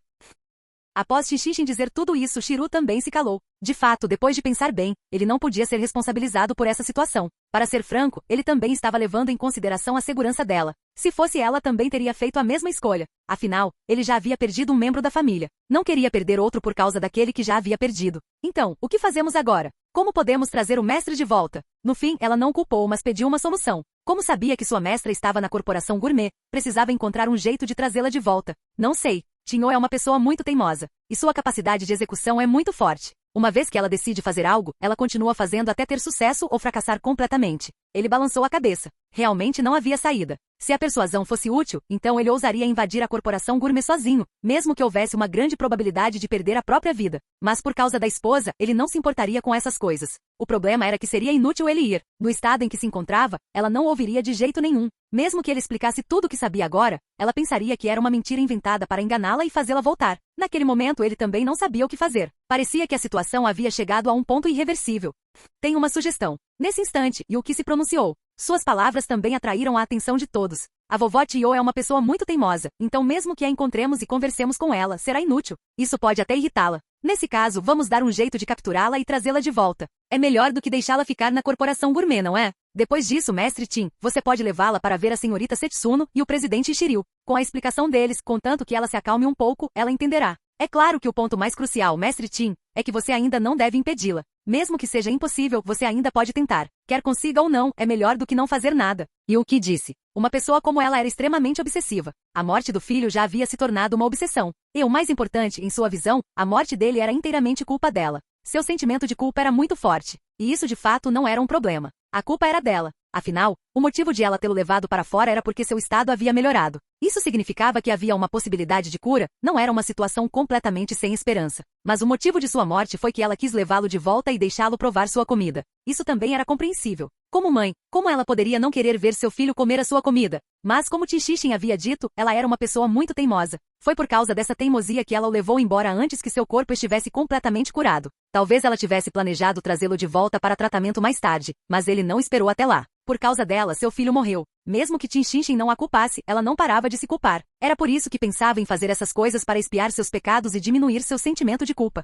Após Shishin dizer tudo isso, Shiro também se calou. De fato, depois de pensar bem, ele não podia ser responsabilizado por essa situação. Para ser franco, ele também estava levando em consideração a segurança dela. Se fosse ela, também teria feito a mesma escolha. Afinal, ele já havia perdido um membro da família. Não queria perder outro por causa daquele que já havia perdido. Então, o que fazemos agora? Como podemos trazer o mestre de volta? No fim, ela não culpou, mas pediu uma solução. Como sabia que sua mestra estava na Corporação Gourmet, precisava encontrar um jeito de trazê-la de volta. Não sei. Tinho é uma pessoa muito teimosa, e sua capacidade de execução é muito forte. Uma vez que ela decide fazer algo, ela continua fazendo até ter sucesso ou fracassar completamente. Ele balançou a cabeça. Realmente não havia saída. Se a persuasão fosse útil, então ele ousaria invadir a Corporação Gourmet sozinho, mesmo que houvesse uma grande probabilidade de perder a própria vida. Mas por causa da esposa, ele não se importaria com essas coisas. O problema era que seria inútil ele ir. No estado em que se encontrava, ela não ouviria de jeito nenhum. Mesmo que ele explicasse tudo o que sabia agora, ela pensaria que era uma mentira inventada para enganá-la e fazê-la voltar. Naquele momento ele também não sabia o que fazer. Parecia que a situação havia chegado a um ponto irreversível. Tenho uma sugestão. Nesse instante, Yuki se pronunciou. Suas palavras também atraíram a atenção de todos. A vovó Tio é uma pessoa muito teimosa, então mesmo que a encontremos e conversemos com ela, será inútil. Isso pode até irritá-la. Nesse caso, vamos dar um jeito de capturá-la e trazê-la de volta. É melhor do que deixá-la ficar na Corporação Gourmet, não é? Depois disso, Mestre Tim, você pode levá-la para ver a senhorita Setsuno e o presidente Shiryu. Com a explicação deles, contanto que ela se acalme um pouco, ela entenderá. É claro que o ponto mais crucial, Mestre Tim, é que você ainda não deve impedi-la. Mesmo que seja impossível, você ainda pode tentar. Quer consiga ou não, é melhor do que não fazer nada. E o que disse? Uma pessoa como ela era extremamente obsessiva. A morte do filho já havia se tornado uma obsessão. E o mais importante, em sua visão, a morte dele era inteiramente culpa dela. Seu sentimento de culpa era muito forte. E isso de fato não era um problema. A culpa era dela. Afinal, o motivo de ela tê-lo levado para fora era porque seu estado havia melhorado. Isso significava que havia uma possibilidade de cura, não era uma situação completamente sem esperança. Mas o motivo de sua morte foi que ela quis levá-lo de volta e deixá-lo provar sua comida. Isso também era compreensível. Como mãe, como ela poderia não querer ver seu filho comer a sua comida? Mas como Tenshinhan havia dito, ela era uma pessoa muito teimosa. Foi por causa dessa teimosia que ela o levou embora antes que seu corpo estivesse completamente curado. Talvez ela tivesse planejado trazê-lo de volta para tratamento mais tarde, mas ele não esperou até lá. Por causa dela, seu filho morreu. Mesmo que Tenshinhan não a culpasse, ela não parava de se culpar. Era por isso que pensava em fazer essas coisas para expiar seus pecados e diminuir seu sentimento de culpa.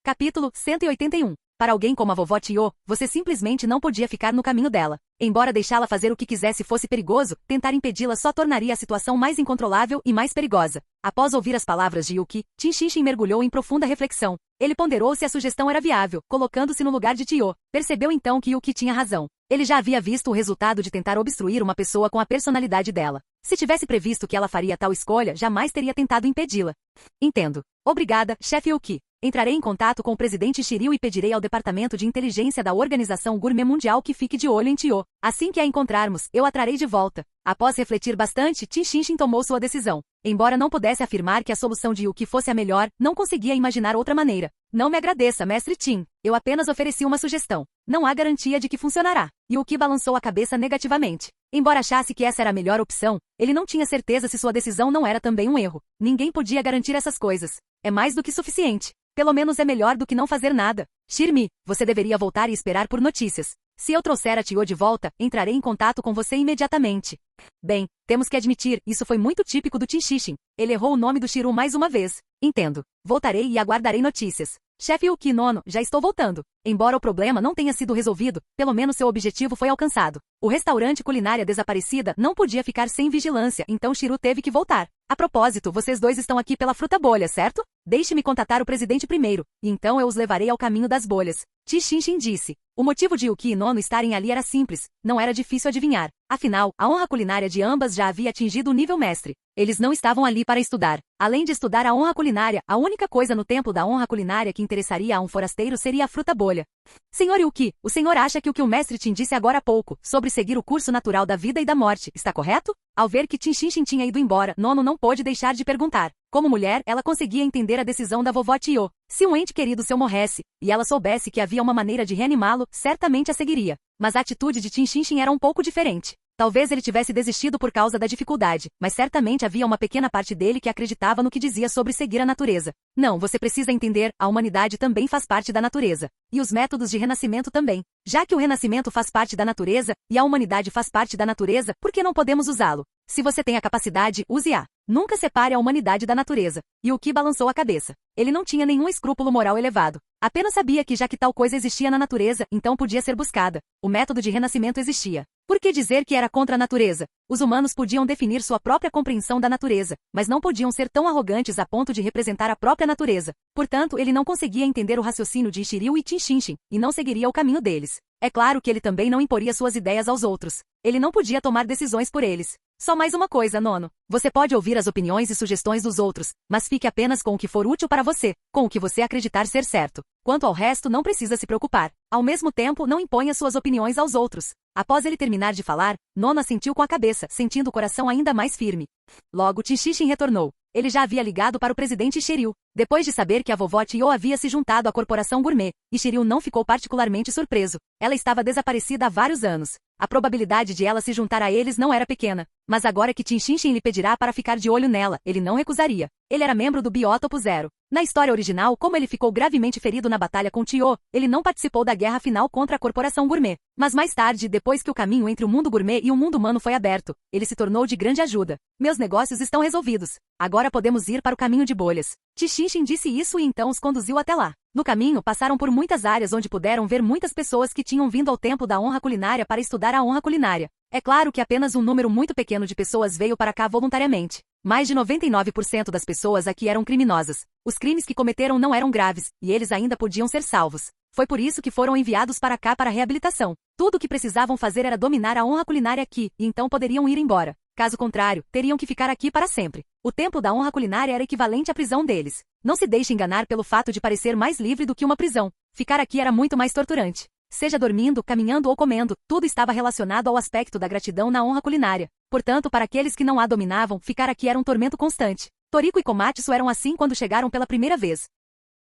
Capítulo 181. Para alguém como a vovó Tio, você simplesmente não podia ficar no caminho dela. Embora deixá-la fazer o que quisesse fosse perigoso, tentar impedi-la só tornaria a situação mais incontrolável e mais perigosa. Após ouvir as palavras de Yuki, Tenshinhan mergulhou em profunda reflexão. Ele ponderou se a sugestão era viável, colocando-se no lugar de Tio. Percebeu então que Yuki tinha razão. Ele já havia visto o resultado de tentar obstruir uma pessoa com a personalidade dela. Se tivesse previsto que ela faria tal escolha, jamais teria tentado impedi-la. Entendo. Obrigada, chefe Yuki. Entrarei em contato com o presidente Shiryu e pedirei ao departamento de inteligência da Organização Gourmet Mundial que fique de olho em Tio. Assim que a encontrarmos, eu a trarei de volta. Após refletir bastante, Tenshinhan tomou sua decisão. Embora não pudesse afirmar que a solução de Yuki fosse a melhor, não conseguia imaginar outra maneira. Não me agradeça, mestre Tim. Eu apenas ofereci uma sugestão. Não há garantia de que funcionará. Yuki balançou a cabeça negativamente. Embora achasse que essa era a melhor opção, ele não tinha certeza se sua decisão não era também um erro. Ninguém podia garantir essas coisas. É mais do que suficiente. Pelo menos é melhor do que não fazer nada. Shirmi, você deveria voltar e esperar por notícias. Se eu trouxer a Tio de volta, entrarei em contato com você imediatamente. Bem, temos que admitir, isso foi muito típico do Tenshinhan. Ele errou o nome do Shiryu mais uma vez. Entendo. Voltarei e aguardarei notícias. Chefe Yuki Nono, já estou voltando. Embora o problema não tenha sido resolvido, pelo menos seu objetivo foi alcançado. O restaurante Culinária Desaparecida não podia ficar sem vigilância, então Shiryu teve que voltar. A propósito, vocês dois estão aqui pela fruta bolha, certo? Deixe-me contatar o presidente primeiro, e então eu os levarei ao caminho das bolhas. Tenshinhan disse. O motivo de Yuki e Nono estarem ali era simples, não era difícil adivinhar. Afinal, a honra culinária de ambas já havia atingido o nível mestre. Eles não estavam ali para estudar. Além de estudar a honra culinária, a única coisa no templo da honra culinária que interessaria a um forasteiro seria a fruta bolha. Senhor Yuki, o senhor acha que o mestre Tim disse agora há pouco, sobre seguir o curso natural da vida e da morte, está correto? Ao ver que Tenshinhan tinha ido embora, Nono não pôde deixar de perguntar. Como mulher, ela conseguia entender a decisão da vovó Tio. Se um ente querido seu morresse, e ela soubesse que havia uma maneira de reanimá-lo, certamente a seguiria. Mas a atitude de Tenshinhan era um pouco diferente. Talvez ele tivesse desistido por causa da dificuldade, mas certamente havia uma pequena parte dele que acreditava no que dizia sobre seguir a natureza. Não, você precisa entender, a humanidade também faz parte da natureza. E os métodos de renascimento também. Já que o renascimento faz parte da natureza, e a humanidade faz parte da natureza, por que não podemos usá-lo? Se você tem a capacidade, use-a. Nunca separe a humanidade da natureza. Yuki balançou a cabeça. Ele não tinha nenhum escrúpulo moral elevado. Apenas sabia que já que tal coisa existia na natureza, então podia ser buscada. O método de renascimento existia. Por que dizer que era contra a natureza? Os humanos podiam definir sua própria compreensão da natureza, mas não podiam ser tão arrogantes a ponto de representar a própria natureza. Portanto, ele não conseguia entender o raciocínio de Shiryu e Tenshinhan, e não seguiria o caminho deles. É claro que ele também não imporia suas ideias aos outros. Ele não podia tomar decisões por eles. Só mais uma coisa, Nono. Você pode ouvir as opiniões e sugestões dos outros, mas fique apenas com o que for útil para você, com o que você acreditar ser certo. Quanto ao resto, não precisa se preocupar. Ao mesmo tempo, não imponha suas opiniões aos outros. Após ele terminar de falar, Nono assentiu com a cabeça, sentindo o coração ainda mais firme. Logo, Tenshinhan retornou. Ele já havia ligado para o presidente Shiryu. Depois de saber que a vovó Tio havia se juntado à corporação Gourmet, e Shiryu não ficou particularmente surpreso. Ela estava desaparecida há vários anos. A probabilidade de ela se juntar a eles não era pequena. Mas agora que Tenshinhan lhe pedirá para ficar de olho nela, ele não recusaria. Ele era membro do Biótopo Zero. Na história original, como ele ficou gravemente ferido na batalha com Tio, ele não participou da guerra final contra a corporação Gourmet. Mas mais tarde, depois que o caminho entre o mundo gourmet e o mundo humano foi aberto, ele se tornou de grande ajuda. Meus negócios estão resolvidos. Agora podemos ir para o caminho de bolhas. Tenshinhan disse isso e então os conduziu até lá. No caminho, passaram por muitas áreas onde puderam ver muitas pessoas que tinham vindo ao Templo da Honra Culinária para estudar a honra culinária. É claro que apenas um número muito pequeno de pessoas veio para cá voluntariamente. Mais de 99% das pessoas aqui eram criminosas. Os crimes que cometeram não eram graves, e eles ainda podiam ser salvos. Foi por isso que foram enviados para cá para reabilitação. Tudo o que precisavam fazer era dominar a honra culinária aqui, e então poderiam ir embora. Caso contrário, teriam que ficar aqui para sempre. O Templo da Honra Culinária era equivalente à prisão deles. Não se deixe enganar pelo fato de parecer mais livre do que uma prisão. Ficar aqui era muito mais torturante. Seja dormindo, caminhando ou comendo, tudo estava relacionado ao aspecto da gratidão na honra culinária. Portanto, para aqueles que não a dominavam, ficar aqui era um tormento constante. Toriko e Komatsu eram assim quando chegaram pela primeira vez.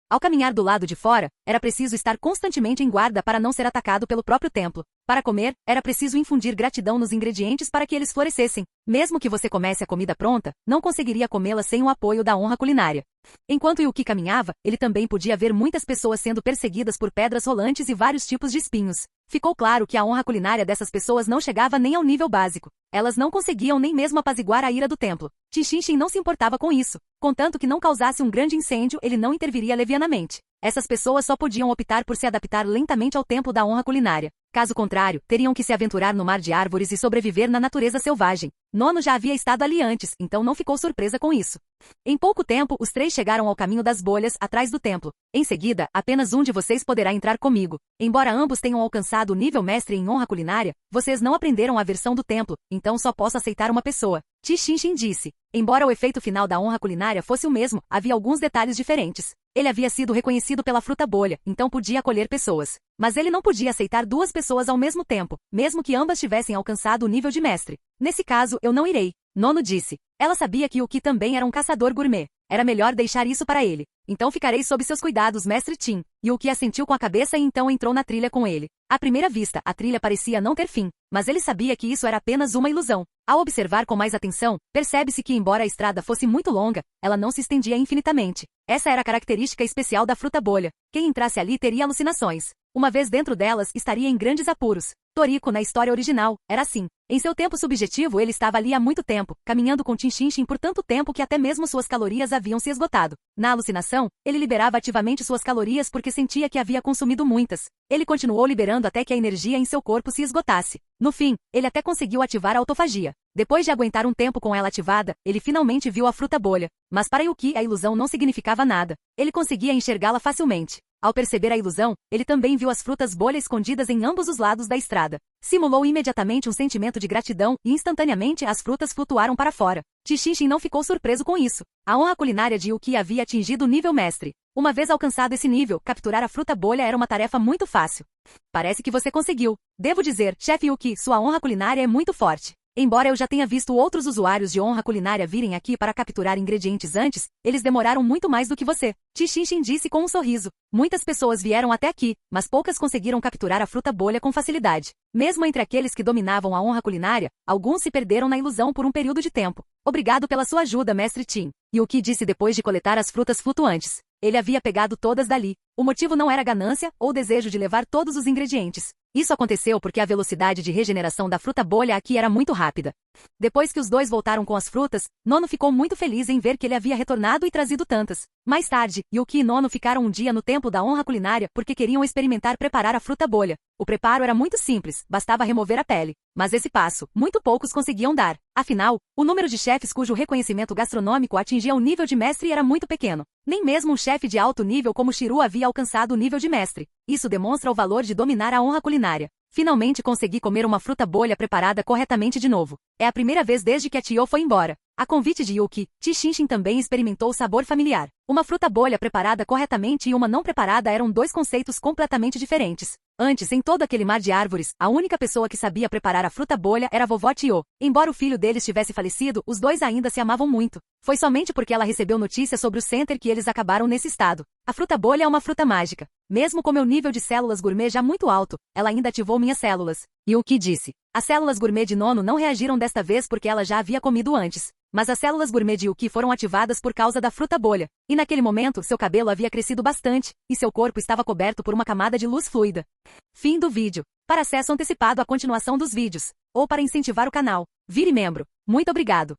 Ao caminhar do lado de fora, era preciso estar constantemente em guarda para não ser atacado pelo próprio templo. Para comer, era preciso infundir gratidão nos ingredientes para que eles florescessem. Mesmo que você comesse a comida pronta, não conseguiria comê-la sem o apoio da honra culinária. Enquanto Yuki caminhava, ele também podia ver muitas pessoas sendo perseguidas por pedras rolantes e vários tipos de espinhos. Ficou claro que a honra culinária dessas pessoas não chegava nem ao nível básico. Elas não conseguiam nem mesmo apaziguar a ira do templo. Tishinshin não se importava com isso. Contanto que não causasse um grande incêndio, ele não interviria levianamente. Essas pessoas só podiam optar por se adaptar lentamente ao templo da honra culinária. Caso contrário, teriam que se aventurar no mar de árvores e sobreviver na natureza selvagem. Nono já havia estado ali antes, então não ficou surpresa com isso. Em pouco tempo, os três chegaram ao caminho das bolhas, atrás do templo. Em seguida, apenas um de vocês poderá entrar comigo. Embora ambos tenham alcançado o nível mestre em honra culinária, vocês não aprenderam a versão do templo, então só posso aceitar uma pessoa. Tishinshin disse. Embora o efeito final da honra culinária fosse o mesmo, havia alguns detalhes diferentes. Ele havia sido reconhecido pela fruta bolha, então podia acolher pessoas. Mas ele não podia aceitar duas pessoas ao mesmo tempo, mesmo que ambas tivessem alcançado o nível de mestre. Nesse caso, eu não irei. Nono disse. Ela sabia que Yuki também era um caçador gourmet. Era melhor deixar isso para ele. Então ficarei sob seus cuidados, mestre Tim. Yuki assentiu com a cabeça e então entrou na trilha com ele. À primeira vista, a trilha parecia não ter fim, mas ele sabia que isso era apenas uma ilusão. Ao observar com mais atenção, percebe-se que embora a estrada fosse muito longa, ela não se estendia infinitamente. Essa era a característica especial da fruta bolha. Quem entrasse ali teria alucinações. Uma vez dentro delas, estaria em grandes apuros. Toriko, na história original, era assim. Em seu tempo subjetivo ele estava ali há muito tempo, caminhando com Tishinshin por tanto tempo que até mesmo suas calorias haviam se esgotado. Na alucinação, ele liberava ativamente suas calorias porque sentia que havia consumido muitas. Ele continuou liberando até que a energia em seu corpo se esgotasse. No fim, ele até conseguiu ativar a autofagia. Depois de aguentar um tempo com ela ativada, ele finalmente viu a fruta bolha. Mas para Yuki a ilusão não significava nada. Ele conseguia enxergá-la facilmente. Ao perceber a ilusão, ele também viu as frutas bolha escondidas em ambos os lados da estrada. Simulou imediatamente um sentimento de gratidão e instantaneamente as frutas flutuaram para fora. Tishinshin não ficou surpreso com isso. A honra culinária de Yuki havia atingido o nível mestre. Uma vez alcançado esse nível, capturar a fruta bolha era uma tarefa muito fácil. Parece que você conseguiu. Devo dizer, chefe Yuki, sua honra culinária é muito forte. Embora eu já tenha visto outros usuários de honra culinária virem aqui para capturar ingredientes antes, eles demoraram muito mais do que você. Tishinshin disse com um sorriso. Muitas pessoas vieram até aqui, mas poucas conseguiram capturar a fruta bolha com facilidade. Mesmo entre aqueles que dominavam a honra culinária, alguns se perderam na ilusão por um período de tempo. Obrigado pela sua ajuda, mestre Tim. Yuki disse depois de coletar as frutas flutuantes. Ele havia pegado todas dali. O motivo não era ganância ou desejo de levar todos os ingredientes. Isso aconteceu porque a velocidade de regeneração da fruta bolha aqui era muito rápida. Depois que os dois voltaram com as frutas, Nono ficou muito feliz em ver que ele havia retornado e trazido tantas. Mais tarde, Yuki e Nono ficaram um dia no templo da honra culinária porque queriam experimentar preparar a fruta bolha. O preparo era muito simples, bastava remover a pele. Mas esse passo, muito poucos conseguiam dar. Afinal, o número de chefes cujo reconhecimento gastronômico atingia o nível de mestre era muito pequeno. Nem mesmo um chefe de alto nível como Shiru havia alcançado o nível de mestre. Isso demonstra o valor de dominar a honra culinária. Finalmente consegui comer uma fruta bolha preparada corretamente de novo. É a primeira vez desde que a Tio foi embora. A convite de Yuki, Tishinshin também experimentou o sabor familiar. Uma fruta bolha preparada corretamente e uma não preparada eram dois conceitos completamente diferentes. Antes, em todo aquele mar de árvores, a única pessoa que sabia preparar a fruta bolha era a vovó Tio. Embora o filho deles tivesse falecido, os dois ainda se amavam muito. Foi somente porque ela recebeu notícia sobre o Center que eles acabaram nesse estado. A fruta bolha é uma fruta mágica. Mesmo com meu nível de células gourmet já muito alto, ela ainda ativou minhas células. Yuki disse. As células gourmet de Nono não reagiram desta vez porque ela já havia comido antes. Mas as células gourmet de Yuki foram ativadas por causa da fruta bolha. E naquele momento, seu cabelo havia crescido bastante, e seu corpo estava coberto por uma camada de luz fluida. Fim do vídeo. Para acesso antecipado à continuação dos vídeos, ou para incentivar o canal, vire membro. Muito obrigado.